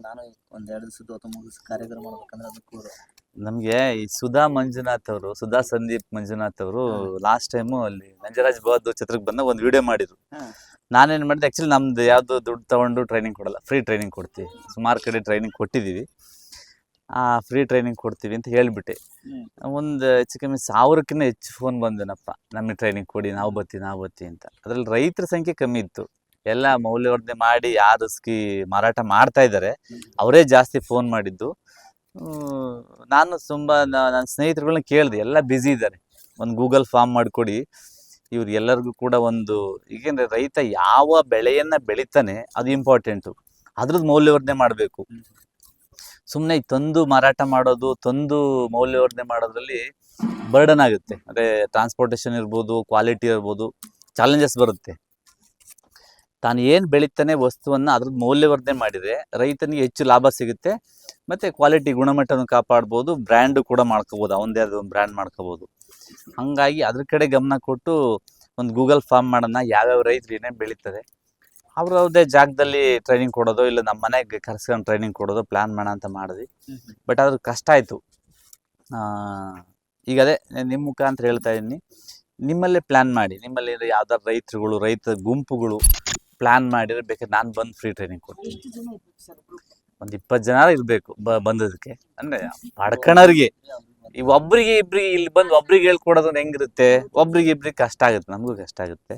ನಾನು 2 ದಿವಸದ್ದು ಅಥವಾ 3 ದಿವಸ ಕಾರ್ಯಕ್ರಮ ಮಾಡ್ಬೇಕಂದ್ರೆ ಅದಕ್ಕೂ ನಮ್ಗೆ ಈ ಸುಧಾ ಸಂದೀಪ್ ಮಂಜುನಾಥ್ ಅವರು ಲಾಸ್ಟ್ ಟೈಮು ಅಲ್ಲಿ ನಂಜರಾಜ್ ಬಹದ್ದೂರ್ ಛತ್ರಕ್ಕೆ ಬಂದ ಒಂದು ವಿಡಿಯೋ ಮಾಡಿದ್ರು. ನಾನೇನ್ ಮಾಡಿದೆ, ಆಕ್ಚುಲಿ ನಮ್ದು ಯಾವ್ದು ದುಡ್ಡು ತಗೊಂಡು ಟ್ರೈನಿಂಗ್ ಕೊಡಲ್ಲ, ಫ್ರೀ ಟ್ರೈನಿಂಗ್ ಕೊಡ್ತೀವಿ. ಸುಮಾರು ಕಡೆ ಟ್ರೈನಿಂಗ್ ಕೊಟ್ಟಿದ್ದೀವಿ. ಫ್ರೀ ಟ್ರೈನಿಂಗ್ ಕೊಡ್ತೀವಿ ಅಂತ ಹೇಳ್ಬಿಟ್ಟೆ. ಒಂದು ಹೆಚ್ಚು ಕಮ್ಮಿ 1000ಕ್ಕಿಂತ ಹೆಚ್ಚು ಫೋನ್ ಬಂದೇನಪ್ಪ, ನಮಗೆ ಟ್ರೈನಿಂಗ್ ಕೊಡಿ, ನಾವು ಬರ್ತೀವಿ ಅಂತ. ಅದ್ರಲ್ಲಿ ರೈತರ ಸಂಖ್ಯೆ ಕಮ್ಮಿ ಇತ್ತು. ಎಲ್ಲ ಮೌಲ್ಯವರ್ಧನೆ ಮಾಡಿ ಯಾರು ಮಾರಾಟ ಮಾಡ್ತಾ ಇದ್ದಾರೆ ಅವರೇ ಜಾಸ್ತಿ ಫೋನ್ ಮಾಡಿದ್ದು. ನಾನು ತುಂಬಾ ನನ್ನ ಸ್ನೇಹಿತರುಗಳನ್ನ ಕೇಳಿದೆ, ಎಲ್ಲ ಬ್ಯುಸಿ ಇದ್ದಾರೆ. ಒಂದು ಗೂಗಲ್ ಫಾರ್ಮ್ ಮಾಡಿಕೊಡಿ, ಇವ್ರು ಎಲ್ಲರಿಗೂ ಕೂಡ ಒಂದು. ಈಗೇಂದ್ರೆ ರೈತ ಯಾವ ಬೆಳೆಯನ್ನ ಬೆಳಿತಾನೆ ಅದು ಇಂಪಾರ್ಟೆಂಟು, ಅದ್ರದ್ದು ಮೌಲ್ಯವರ್ಧನೆ ಮಾಡಬೇಕು. ಸುಮ್ಮನೆ ತಂದು ಮಾರಾಟ ಮಾಡೋದು, ತಂದು ಮೌಲ್ಯವರ್ಧನೆ ಮಾಡೋದ್ರಲ್ಲಿ ಬರ್ಡನ್ ಆಗುತ್ತೆ. ಅಂದ್ರೆ ಟ್ರಾನ್ಸ್ಪೋರ್ಟೇಷನ್ ಇರ್ಬೋದು, ಕ್ವಾಲಿಟಿ ಇರ್ಬೋದು, ಚಾಲೆಂಜಸ್ ಬರುತ್ತೆ. ತಾನು ಏನು ಬೆಳೀತಾನೆ ವಸ್ತುವನ್ನು ಅದ್ರ ಮೌಲ್ಯವರ್ಧನೆ ಮಾಡಿದರೆ ರೈತನಿಗೆ ಹೆಚ್ಚು ಲಾಭ ಸಿಗುತ್ತೆ, ಮತ್ತು ಕ್ವಾಲಿಟಿ ಗುಣಮಟ್ಟವನ್ನು ಕಾಪಾಡ್ಬೋದು, ಬ್ರ್ಯಾಂಡು ಕೂಡ ಮಾಡ್ಕೋಬೋದು, ಅವನದೇ ಆದ ಒಂದು ಬ್ರ್ಯಾಂಡ್ ಮಾಡ್ಕೋಬೋದು. ಹಾಗಾಗಿ ಅದ್ರ ಕಡೆ ಗಮನ ಕೊಟ್ಟು ಒಂದು ಗೂಗಲ್ ಫಾರ್ಮ್ ಮಾಡೋಣ, ಯಾವ್ಯಾವ ರೈತರು ಏನೇನು ಬೆಳೀತಾರೆ ಅವ್ರವ್ರದ್ದೇ ಜಾಗದಲ್ಲಿ ಟ್ರೈನಿಂಗ್ ಕೊಡೋದು, ಇಲ್ಲ ನಮ್ಮ ಮನೆಗೆ ಕರ್ಸ್ಕೊಂಡು ಟ್ರೈನಿಂಗ್ ಕೊಡೋದು ಪ್ಲ್ಯಾನ್ ಮಾಡೋಣ ಅಂತ ಮಾಡಿದ್ವಿ. ಬಟ್ ಅದ್ರ ಕಷ್ಟ ಆಯಿತು. ಈಗ ಅದೇ ನಿಮ್ಮ ಮುಖಾಂತರ ಹೇಳ್ತಾ ಇದ್ದೀನಿ, ನಿಮ್ಮಲ್ಲೇ ಪ್ಲ್ಯಾನ್ ಮಾಡಿ, ನಿಮ್ಮಲ್ಲಿ ಯಾವ್ದಾದ್ರು ರೈತರುಗಳು, ರೈತ ಗುಂಪುಗಳು ಪ್ಲ್ಯಾನ್ ಮಾಡಿದ್ರೆ ಬೇಕಾದ್ರೆ ನಾನು ಬಂದು ಫ್ರೀ ಟ್ರೈನಿಂಗ್ ಕೊಡ್ತೀನಿ. ಎಷ್ಟು ಜನ ಇರ್ಬೇಕು ಸರ್ ಗ್ರೂಪ್? ಒಂದು 20 ಜನ ಇರಬೇಕು ಬಂದದಕ್ಕೆ. ಅಂದರೆ ಪಡ್ಕಣವ್ರಿಗೆ, ಈ ಒಬ್ರಿಗೆ ಇಬ್ರಿಗೆ ಇಲ್ಲಿ ಬಂದು ಒಬ್ರಿಗೆ ಹೇಳ್ಕೊಡೋದು ಹೆಂಗಿರುತ್ತೆ, ಒಬ್ರಿಗೆ ಇಬ್ರಿಗೆ ಕಷ್ಟ ಆಗುತ್ತೆ, ನಮಗೂ ಕಷ್ಟ ಆಗುತ್ತೆ.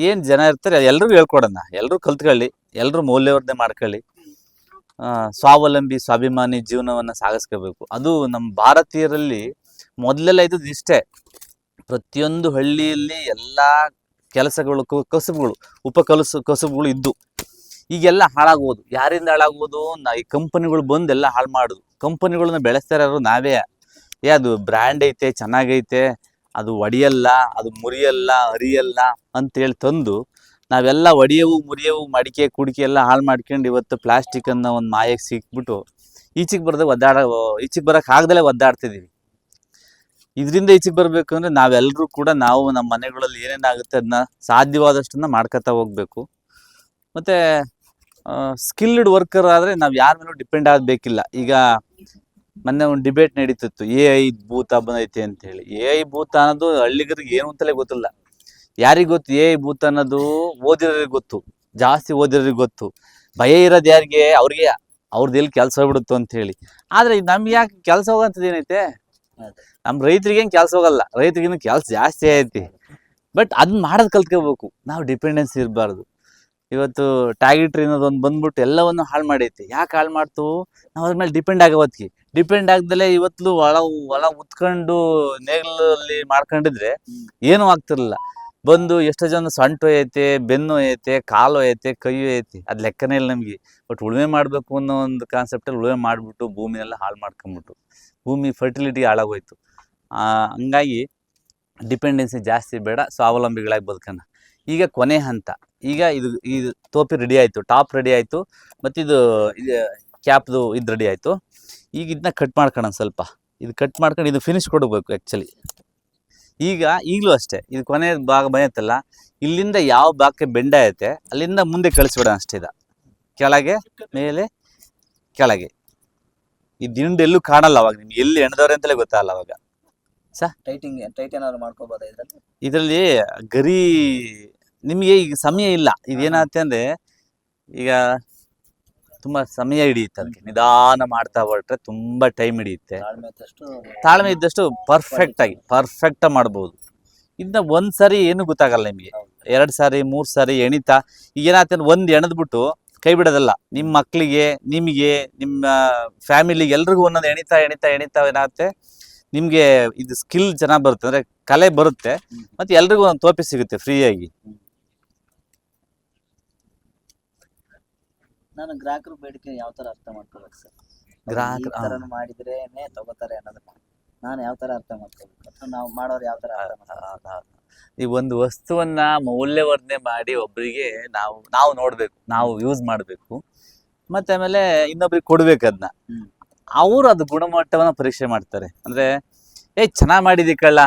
ಏನು ಜನ ಇರ್ತಾರೆ ಎಲ್ರಿಗೂ ಹೇಳ್ಕೊಡೋಣ, ಎಲ್ಲರೂ ಕಲ್ತ್ಕೊಳ್ಳಿ, ಎಲ್ಲರೂ ಮೌಲ್ಯವರ್ಧನೆ ಮಾಡ್ಕೊಳ್ಳಿ, ಸ್ವಾವಲಂಬಿ ಸ್ವಾಭಿಮಾನಿ ಜೀವನವನ್ನು ಸಾಗಿಸ್ಕೋಬೇಕು. ಅದು ನಮ್ಮ ಭಾರತೀಯರಲ್ಲಿ ಮೊದಲೆಲ್ಲ ಇದ್ದದ್ದು ಇಷ್ಟೇ. ಪ್ರತಿಯೊಂದು ಹಳ್ಳಿಯಲ್ಲಿ ಎಲ್ಲ ಕೆಲಸಗಳು, ಕಸುಬುಗಳು, ಕಸುಬುಗಳು ಇದ್ದು ಈಗೆಲ್ಲ ಹಾಳಾಗೋದು. ಯಾರಿಂದ ಹಾಳಾಗೋದು? ಈ ಕಂಪನಿಗಳು ಬಂದು ಎಲ್ಲ ಹಾಳು ಮಾಡೋದು. ಕಂಪನಿಗಳನ್ನ ಬೆಳೆಸ್ತಾ ಇರೋರು ನಾವೇ. ಅದು ಬ್ರ್ಯಾಂಡ್ ಐತೆ, ಚೆನ್ನಾಗೈತೆ, ಅದು ಒಡೆಯಲ್ಲ, ಅದು ಮುರಿಯಲ್ಲ, ಹರಿಯಲ್ಲ ಅಂತೇಳಿ ತಂದು ನಾವೆಲ್ಲ ಒಡೆಯವು ಮುರಿಯವು ಮಡಿಕೆ ಕುಡಿಕೆ ಎಲ್ಲ ಹಾಳು ಮಾಡ್ಕೊಂಡು ಇವತ್ತು ಪ್ಲಾಸ್ಟಿಕ್ಕನ್ನು ಒಂದು ಮಾಯಕ್ಕೆ ಸಿಕ್ಬಿಟ್ಟು ಈಚೆಗೆ ಈಚೆಗೆ ಬರೋಕೆ ಆಗ್ದಲೇ ಒದ್ದಾಡ್ತಿದ್ದೀವಿ. ಇದರಿಂದ ಈಚೆಗೆ ಬರಬೇಕು ಅಂದರೆ ನಾವೆಲ್ಲರೂ ಕೂಡ ನಾವು ನಮ್ಮ ಮನೆಗಳಲ್ಲಿ ಏನೇನಾಗುತ್ತೆ ಅದನ್ನ ಸಾಧ್ಯವಾದಷ್ಟನ್ನ ಮಾಡ್ಕೊತಾ ಹೋಗ್ಬೇಕು. ಮತ್ತು ಸ್ಕಿಲ್ಡ್ ವರ್ಕರ್ ಆದರೆ ನಾವು ಯಾರ ಮೇಲೂ ಡಿಪೆಂಡ್ ಆಗಬೇಕಿಲ್ಲ. ಈಗ ಮೊನ್ನೆ ಒಂದು ಡಿಬೇಟ್ ನಡೀತಿತ್ತು, AI ಭೂತ ಬಂದೈತೆ ಅಂತೇಳಿ. AI ಭೂತ ಅನ್ನೋದು ಹಳ್ಳಿಗರಿಗೆ ಏನು ಅಂತಲೇ ಗೊತ್ತಿಲ್ಲ. ಯಾರಿಗೆ ಗೊತ್ತು AI ಭೂತ ಅನ್ನೋದು? ಓದಿರೋರಿಗೆ ಗೊತ್ತು, ಜಾಸ್ತಿ ಓದಿರೋರಿಗೆ ಗೊತ್ತು. ಭಯ ಇರೋದು ಯಾರಿಗೆ? ಅವ್ರಿಗೆ, ಅವ್ರದ್ದು ಎಲ್ಲಿ ಕೆಲಸ ಹೋಗ್ಬಿಡುತ್ತೋ ಅಂತೇಳಿ. ಆದರೆ ನಮ್ಗೆ ಯಾಕೆ ಕೆಲಸ ಹೋಗೋಂಥದ್ದು ಏನೈತೆ? ನಮ್ಮ ರೈತರಿಗೇನು ಕೆಲಸ ಹೋಗಲ್ಲ, ರೈತರಿಗೇನು ಕೆಲಸ ಜಾಸ್ತಿ ಐತಿ. ಬಟ್ ಅದನ್ನ ಮಾಡೋದು ಕಲ್ತ್ಕೋಬೇಕು. ನಾವು ಡಿಪೆಂಡೆನ್ಸಿ ಇರಬಾರ್ದು. ಇವತ್ತು ಟ್ಯಾಗಿಟ್ರಿ ಅನ್ನೋದೊಂದು ಬಂದ್ಬಿಟ್ಟು ಎಲ್ಲವನ್ನು ಹಾಳು ಮಾಡೈತಿ. ಯಾಕೆ ಹಾಳು ಮಾಡ್ತು? ನಾವು ಅದ್ರ ಮೇಲೆ ಡಿಪೆಂಡ್ ಆಗೋವತ್ತಿಗೆ. ಡಿಪೆಂಡ್ ಆಗ್ದಲೇ ಇವತ್ತು ಹೊಲ ಉತ್ಕೊಂಡು ನೇಗಿಲಲ್ಲಿ ಮಾಡ್ಕೊಂಡಿದ್ರೆ ಏನೂ ಆಗ್ತಿರ್ಲಿಲ್ಲ. ಬಂದು ಎಷ್ಟೋ ಜನ ಸೊಂಟು ಐತೆ, ಬೆನ್ನು ಐತೆ, ಕಾಲು ಐತೆ, ಕೈ ಐತಿ, ಅದು ಲೆಕ್ಕನೇ ಇಲ್ಲ ನಮಗೆ. ಬಟ್ ಉಳುಮೆ ಮಾಡಬೇಕು ಅನ್ನೋ ಒಂದು ಕಾನ್ಸೆಪ್ಟಲ್ಲಿ ಉಳುಮೆ ಮಾಡಿಬಿಟ್ಟು ಭೂಮಿನೆಲ್ಲ ಹಾಳು ಮಾಡ್ಕೊಂಬಿಟ್ಟು ಭೂಮಿ ಫರ್ಟಿಲಿಟಿ ಹಾಳಾಗೋಯ್ತು. ಹಂಗಾಗಿ ಡಿಪೆಂಡೆನ್ಸಿ ಜಾಸ್ತಿ ಬೇಡ, ಸ್ವಾವಲಂಬಿಗಳಾಗಿ ಬದುಕೋಣ. ಈಗ ಕೊನೆ ಹಂತ. ಈಗ ಇದು ಟೋಪಿ ರೆಡಿ ಆಯಿತು, ಟಾಪ್ ರೆಡಿ ಆಯಿತು, ಮತ್ತು ಇದು ಕ್ಯಾಪ್ದು ಇದು ರೆಡಿ ಆಯಿತು. ಈಗ ಇದನ್ನ ಕಟ್ ಮಾಡ್ಕೊಳ್ಳೋಣ ಸ್ವಲ್ಪ. ಇದು ಕಟ್ ಮಾಡ್ಕೊಂಡು ಇದು ಫಿನಿಶ್ ಕೊಡಬೇಕು ಆ್ಯಕ್ಚುಲಿ. ಈಗಲೂ ಅಷ್ಟೇ, ಇದು ಕೊನೆ ಭಾಗ ಬಂದೈತಲ್ಲ, ಇಲ್ಲಿಂದ ಯಾವ ಭಾಗಕ್ಕೆ ಬೆಂಡ ಐತೆ ಅಲ್ಲಿಂದ ಮುಂದೆ ಕಳಿಸ್ಬಿಡೋಣ ಅಷ್ಟೇ. ಕೆಳಗೆ ಮೇಲೆ ಕೆಳಗೆ. ಈ ದಿಂಡು ಎಲ್ಲೂ ಕಾಣಲ್ಲ ಅವಾಗ, ನಿಮ್ಗೆ ಎಲ್ಲಿ ಎಣ್ದವ್ರೆ ಅಂತಲೇ ಗೊತ್ತಾಗಲ್ಲ ಅವಾಗ. ಟೈಟ್ ಏನಾದ್ರು ಮಾಡ್ಕೋಬೋದಾ ಇದರಲ್ಲಿ? ಗರಿ ನಿಮಗೆ ಈಗ ಸಮಯ ಇಲ್ಲ. ಇದೇನಾಗುತ್ತೆ ಅಂದರೆ ಈಗ ತುಂಬ ಸಮಯ ಹಿಡಿಯುತ್ತೆ, ಅದಕ್ಕೆ ನಿಧಾನ ಮಾಡ್ತಾ ಹೊರಟ್ರೆ ತುಂಬ ಟೈಮ್ ಹಿಡಿಯುತ್ತೆ. ತಾಳ್ಮೆ ಇದ್ದಷ್ಟು ಪರ್ಫೆಕ್ಟಾಗಿ ಮಾಡ್ಬೋದು. ಇದನ್ನ ಒಂದು ಸಾರಿ ಏನೂ ಗೊತ್ತಾಗಲ್ಲ ನಿಮಗೆ. 2 ಸಾರಿ 3 ಸಾರಿ ಎಣಿತಾ ಈಗ ಏನಾಗ್ತದೆ, ಒಂದು ಎಣದ್ಬಿಟ್ಟು ಕೈ ಬಿಡೋದಲ್ಲ. ನಿಮ್ಮ ಮಕ್ಕಳಿಗೆ, ನಿಮಗೆ, ನಿಮ್ಮ ಫ್ಯಾಮಿಲಿಗೆ ಎಲ್ರಿಗೂ ಒಂದೊಂದು ಎಣಿತಾ ಏನಾಗುತ್ತೆ, ನಿಮಗೆ ಇದು ಸ್ಕಿಲ್ ಚೆನ್ನಾಗಿ ಬರುತ್ತೆ, ಅಂದರೆ ಕಲೆ ಬರುತ್ತೆ, ಮತ್ತು ಎಲ್ರಿಗೂ ಒಂದು ಟೋಪಿ ಸಿಗುತ್ತೆ ಫ್ರೀಯಾಗಿ. ನಾನು ಗ್ರಾಹಕರು ಬೇಡಿಕೆ ಯಾವ ತರ ಅರ್ಥ ಮಾಡ್ಕೋಬೇಕು ಸರ್? ಗ್ರಾಹಕರು ಮಾಡಿದ್ರೇನೆ ತಗೋತಾರೆ ಅನ್ನೋದನ್ನ ನಾನು ಯಾವ ತರ ಅರ್ಥ ಮಾಡ್ಕೋಬೇಕು, ಅಥವಾ ನಾವು ಮಾಡೋರು ಯಾವ ತರ ಅರ್ಥ ಮಾಡ್ಕೋಬೇಕು? ಈ ಒಂದು ವಸ್ತುವನ್ನ ಮೌಲ್ಯವರ್ಧನೆ ಮಾಡಿ ಒಬ್ಬರಿಗೆ ನಾವು ನೋಡ್ಬೇಕು, ನಾವು ಯೂಸ್ ಮಾಡಬೇಕು, ಮತ್ತೆ ಆಮೇಲೆ ಇನ್ನೊಬ್ರಿಗೆ ಕೊಡ್ಬೇಕು. ಅದನ್ನ ಅವರು ಅದು ಗುಣಮಟ್ಟವನ್ನ ಪರೀಕ್ಷೆ ಮಾಡ್ತಾರೆ. ಅಂದ್ರೆ ಚೆನ್ನಾಗಿ ಮಾಡಿದಿ ಕಳ್ಳ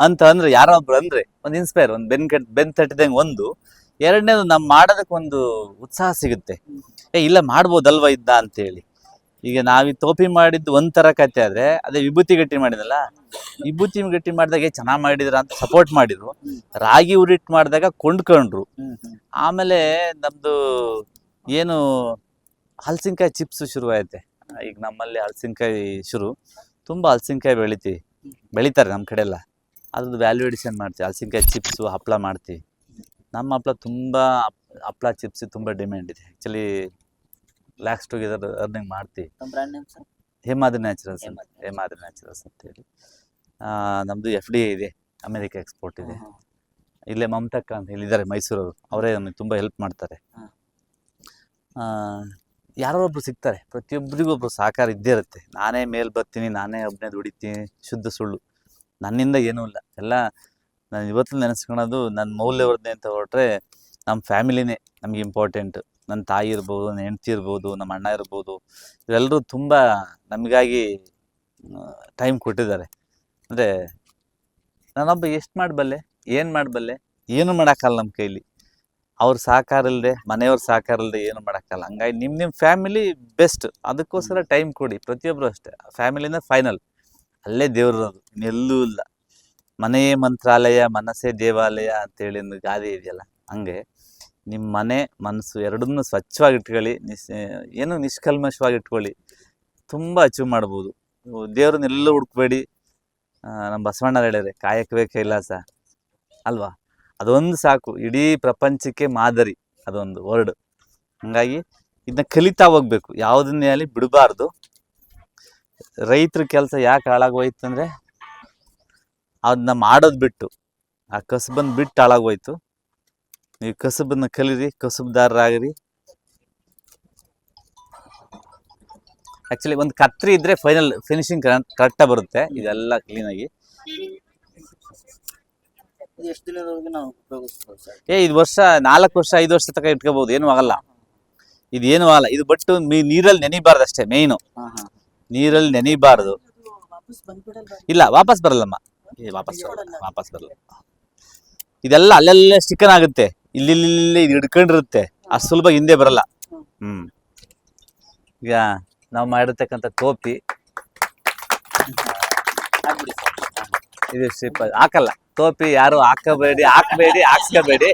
ಅಂತ ಅಂದ್ರೆ ಯಾರೋ ಒಬ್ರು ಅಂದ್ರೆ ಒಂದು ಇನ್ಸ್ಪೈರ್, ಒಂದು ಬೆನ್ ತಟ್ಟಿದಂಗೆ. ಒಂದು ಎರಡನೇದು ನಾವು ಮಾಡೋದಕ್ಕೆ ಒಂದು ಉತ್ಸಾಹ ಸಿಗುತ್ತೆ. ಇಲ್ಲ ಮಾಡ್ಬೋದಲ್ವ ಇದ್ದ ಅಂತೇಳಿ. ಈಗ ನಾವೀ ಟೋಪಿ ಮಾಡಿದ್ದು ಒಂಥರ ಕತೆ ಆದ್ರೆ, ಅದೇ ವಿಭೂತಿ ಗಟ್ಟಿ ಮಾಡಿದಲ್ಲ, ವಿಭೂತಿ ಗಟ್ಟಿ ಮಾಡಿದಾಗ ಚೆನ್ನಾಗಿ ಮಾಡಿದ್ರ ಅಂತ ಸಪೋರ್ಟ್ ಮಾಡಿದ್ರು. ರಾಗಿ ಉರಿಟ್ಟು ಮಾಡಿದಾಗ ಕೊಂಡ್ಕೊಂಡ್ರು. ಆಮೇಲೆ ನಮ್ದು ಏನು ಹಲಸಿನಕಾಯಿ ಚಿಪ್ಸ್ ಶುರುವಾಯ್ತೆ. ಈಗ ನಮ್ಮಲ್ಲಿ ಹಲಸಿನಕಾಯಿ ತುಂಬ ಹಲಸಿನಕಾಯಿ ಬೆಳಿತಾರೆ ನಮ್ಮ ಕಡೆ ಎಲ್ಲ. ಅದ್ರದ್ದು ವ್ಯಾಲ್ಯೂ ಎಡಿಷನ್ ಮಾಡ್ತೀವಿ. ಹಲಸಿನಕಾಯಿ ಚಿಪ್ಸು, ಹಪ್ಪಳ ಮಾಡ್ತೀವಿ. ನಮ್ಮ ಹಪ್ಪಳ ಹಪ್ಪಳ ಚಿಪ್ಸ್ ತುಂಬ ಡಿಮ್ಯಾಂಡ್ ಇದೆ. ಆ್ಯಕ್ಚುಲಿ ಲ್ಯಾಕ್ಸ್ ಟುಗೆದರ್ ಅರ್ನಿಂಗ್ ಮಾಡ್ತೀವಿ. ಹೇಮಾದ್ರಿ ನ್ಯಾಚುರಲ್ಸ್ ಅಂತೇಳಿ. ನಮ್ಮದು FDI ಇದೆ, ಅಮೇರಿಕಾ ಎಕ್ಸ್ಪೋರ್ಟ್ ಇದೆ. ಇಲ್ಲೇ ಮಮತಕ್ಕ ಅಂತ ಹೇಳಿದ್ದಾರೆ, ಮೈಸೂರವರು. ಅವರೇ ನಮಗೆ ತುಂಬ ಹೆಲ್ಪ್ ಮಾಡ್ತಾರೆ. ಯಾರೊಬ್ರು ಸಿಗ್ತಾರೆ, ಪ್ರತಿಯೊಬ್ಬರಿಗೂ ಒಬ್ರು ಸಹಕಾರ ಇದ್ದೇ ಇರುತ್ತೆ. ನಾನೇ ಮೇಲ್ ಬರ್ತೀನಿ, ನಾನೇ ಒಬ್ಬನೇ ದುಡಿತೀನಿ, ಶುದ್ಧ ಸುಳ್ಳು. ನನ್ನಿಂದ ಏನೂ ಇಲ್ಲ. ಎಲ್ಲ ನಾನು ಇವತ್ತು ನೆನೆಸ್ಕೊಳೋದು ನನ್ನ ಮೌಲ್ಯವರ್ಧನೆ ಅಂತ ಹೊರಟ್ರೆ ನಮ್ಮ ಫ್ಯಾಮಿಲಿನೇ ನಮ್ಗೆ ಇಂಪಾರ್ಟೆಂಟ್. ನನ್ನ ತಾಯಿ ಇರ್ಬೋದು, ನನ್ನ ಹೆಂಡತಿ ಇರ್ಬೋದು, ನಮ್ಮ ಅಣ್ಣ ಇರ್ಬೋದು, ಇವರೆಲ್ಲರೂ ತುಂಬ ನಮಗಾಗಿ ಟೈಮ್ ಕೊಟ್ಟಿದ್ದಾರೆ. ಅಂದರೆ ನಾನೊಬ್ಬ ಎಷ್ಟು ಮಾಡಬಲ್ಲೆ, ಏನು ಮಾಡಬಲ್ಲೆ, ಏನು ಮಾಡೋಕ್ಕಲ್ಲ ನಮ್ಮ ಕೈಲಿ. ಅವ್ರ ಸಹಕಾರ ಇಲ್ಲದೆ, ಮನೆಯವ್ರ ಸಹಕಾರ ಇಲ್ಲದೆ ಏನು ಮಾಡೋಕ್ಕಲ್ಲ. ಹಂಗಾಗಿ ನಿಮ್ಮ ಫ್ಯಾಮಿಲಿ ಬೆಸ್ಟ್. ಅದಕ್ಕೋಸ್ಕರ ಟೈಮ್ ಕೊಡಿ. ಪ್ರತಿಯೊಬ್ಬರು ಅಷ್ಟೇ, ಫ್ಯಾಮಿಲಿನ ಫೈನಲ್. ಅಲ್ಲೇ ದೇವ್ರದು, ಇನ್ನೆಲ್ಲೂ ಇಲ್ಲ. ಮನೆಯೇ ಮಂತ್ರಾಲಯ, ಮನಸ್ಸೇ ದೇವಾಲಯ ಅಂತೇಳಿ ಒಂದು ಗಾದೆ ಇದೆಯಲ್ಲ, ಹಂಗೆ ನಿಮ್ಮ ಮನೆ ಮನಸ್ಸು ಎರಡನ್ನೂ ಸ್ವಚ್ಛವಾಗಿ ಇಟ್ಕೊಳ್ಳಿ. ಏನು ನಿಷ್ಕಲ್ಮಶವಾಗಿ ಇಟ್ಕೊಳ್ಳಿ, ತುಂಬ ಅಚೀವ್ ಮಾಡ್ಬೋದು. ದೇವ್ರನ್ನೆಲ್ಲೂ ಹುಡುಕ್ಬೇಡಿ. ನಮ್ಮ ಬಸವಣ್ಣರು ಹೇಳಿದ್ರೆ ಕಾಯಕವೇ ಕೈಲಾಸ ಅಲ್ವಾ, ಅದೊಂದು ಸಾಕು, ಇಡೀ ಪ್ರಪಂಚಕ್ಕೆ ಮಾದರಿ ಅದೊಂದು ವರ್ಡ್. ಹಂಗಾಗಿ ಇದನ್ನ ಕಲಿತಾ ಹೋಗ್ಬೇಕು, ಯಾವುದನ್ನೇ ಆಗಲಿ ಬಿಡಬಾರ್ದು. ರೈತರ ಕೆಲಸ ಯಾಕೆ ಹಾಳಾಗೋಯ್ತು ಅಂದರೆ ಅದನ್ನ ಮಾಡೋದು ಬಿಟ್ಟು, ಆ ಕಸಬನ್ನು ಬಿಟ್ಟು ಹಾಳಾಗೋಯ್ತು. ನೀವು ಕಸಬನ್ನು ಕಲೀರಿ, ಕಸಬ್ದಾರರಾಗಿರಿ. ಆ್ಯಕ್ಚುಲಿ ಒಂದು ಕತ್ರಿ ಇದ್ರೆ ಫಿನಿಶಿಂಗ್ ಕರೆಕ್ಟಾಗಿ ಬರುತ್ತೆ. ಇದೆಲ್ಲ ಕ್ಲೀನಾಗಿ ಇದು ಎಷ್ಟು ದಿನದವರೆಗೆ ನಾವು ಉಪಯೋಗಿಸ್ಬೋದು ಸರ್? ಇದು ವರ್ಷ 4 ವರ್ಷ 5 ವರ್ಷ ತನಕ ಇಟ್ಕೋಬಹುದು, ಏನೂ ಆಗಲ್ಲ. ಇದು ಏನೂ ಆಗಲ್ಲ. ಇದು ಬಟ್ಟು ನೀರಲ್ಲಿ ನೆನಿಬಾರ್ದು ಅಷ್ಟೇ ಮೇಯ್ನು. ನೀರಲ್ಲಿ ನೆನಿಬಾರ್ದು. ವಾಪಸ್ ಬಂದ್ಬಿಡಲ್ವಾ? ಇಲ್ಲ, ವಾಪಸ್ ಬರಲ್ಲಮ್ಮ. ವಾಪಸ್ ಬರಲ್ಲ. ಇದೆಲ್ಲ ಅಲ್ಲೆಲ್ಲೇ ಸ್ಟಿಕ್ಕನ್ ಆಗುತ್ತೆ, ಇಲ್ಲಿ ಇದು ಹಿಡ್ಕೊಂಡಿರುತ್ತೆ. ಅಷ್ಟು ಸುಲಭ ಹಿಂದೆ ಬರಲ್ಲ. ಈಗ ನಾವು ಮಾಡಿರ್ತಕ್ಕಂಥ ಟೋಪಿ ಇದು ಶಿಪ್ ಹಾಕಲ್ಲ. ಟೋಪಿ ಯಾರು ಹಾಕಬೇಡಿ, ಹಾಕ್ಸ್ಕೋಬೇಡಿ.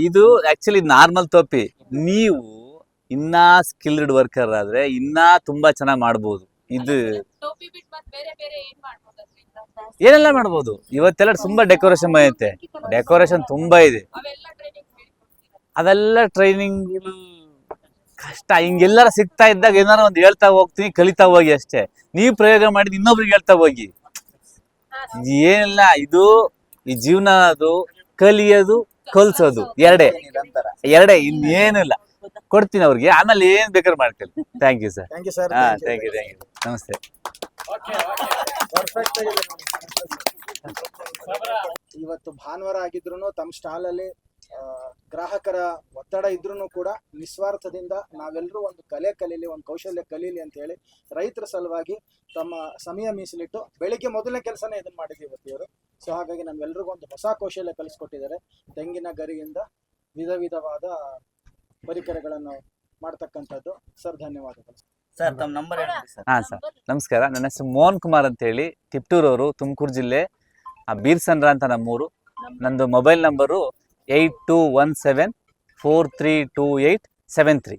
ಇದು ಆಕ್ಚುಲಿ ನಾರ್ಮಲ್ ಟೋಪಿ. ನೀವು ಇನ್ನೂ ಸ್ಕಿಲ್ಡ್ ವರ್ಕರ್ ಆದ್ರೆ ಇನ್ನೂ ತುಂಬಾ ಚೆನ್ನಾಗಿ ಮಾಡ್ಬೋದು. ಇದು ಏನೆಲ್ಲ ಮಾಡ್ಬೋದು. ಇವತ್ತೆಲ್ಲ ತುಂಬಾ ಡೆಕೋರೇಷನ್ ಐತೆ, ಡೆಕೋರೇಷನ್ ತುಂಬಾ ಇದೆ. ಅವೆಲ್ಲ ಟ್ರೈನಿಂಗ್ ಕಷ್ಟ. ಹಿಂಗೆಲ್ಲರ ಸಿಗ್ತಾ ಇದ್ದಾಗ ಏನಾರ ಒಂದು ಹೇಳ್ತಾ ಹೋಗ್ತೀನಿ, ಕಲಿತಾ ಹೋಗಿ ಅಷ್ಟೇ. ನೀವು ಪ್ರಯೋಗ ಮಾಡಿದ್ ಇನ್ನೊಬ್ರಿಗೆ ಹೇಳ್ತಾ ಹೋಗಿ. ಏನಿಲ್ಲ, ಇದು ಈ ಜೀವನ, ಅದು ಕಲಿಯೋದು ಕಲ್ಸೋದು ಎರಡೇ, ಇನ್ನೇನಿಲ್ಲ. ಕೊಡ್ತೀನಿ ಅವ್ರಿಗೆ, ಆಮೇಲೆ ಏನ್ ಬೇಕಾದ್ರೆ ಮಾಡ್ಕೊಳ್ಳಿ. Thank you sir. Thank you. ನಮಸ್ತೆ. ಇವತ್ತು ಭಾನುವಾರ ಆಗಿದ್ರು ತಮ್ಮ ಸ್ಟಾಲ್ ಅಲ್ಲಿ ಗ್ರಾಹಕರ ಒತ್ತಡ ಇದ್ರೂ ಕೂಡ ನಿಸ್ವಾರ್ಥದಿಂದ ನಾವೆಲ್ಲರೂ ಒಂದು ಕಲೆ ಕಲೀಲಿ, ಒಂದು ಕೌಶಲ್ಯ ಕಲೀಲಿ ಅಂತ ಹೇಳಿ ರೈತರ ಸಲುವಾಗಿ ತಮ್ಮ ಸಮಯ ಮೀಸಲಿಟ್ಟು ಬೆಳಿಗ್ಗೆ ಮೊದಲನೇ ಕೆಲಸನೇ ಇದನ್ನ ಮಾಡಿದ್ವಿ ಇವತ್ತಿವರು. ಸೊ ಹಾಗಾಗಿ ನಮ್ಗೆಲ್ರಿಗೂ ಒಂದು ಹೊಸ ಕೌಶಲ್ಯ ಕಲಿಸ್ಕೊಟ್ಟಿದ್ದಾರೆ. ತೆಂಗಿನ ಗರಿಯಿಂದ ವಿಧವಾದ ಪರಿಕರಗಳನ್ನು ಮಾಡ್ತಕ್ಕಂಥದ್ದು. ಸರ್ ಧನ್ಯವಾದಗಳು. ಸರ್ ತಮ್ಮ ನಂಬರ್ ಹೇಳಿ ಸರ್. ಸರ್ ನಮಸ್ಕಾರ. ನನ್ನ ಹೆಸರು ಮೋಹನ್ ಕುಮಾರ್ ಅಂತ ಹೇಳಿ, ತಿಪ್ಟೂರವರು, ತುಮಕೂರು ಜಿಲ್ಲೆ, ಬೀರ್ಸಂದ್ರ ಅಂತ ನಮ್ಮೂರು. ನಂದು ಮೊಬೈಲ್ ನಂಬರು 8217432873.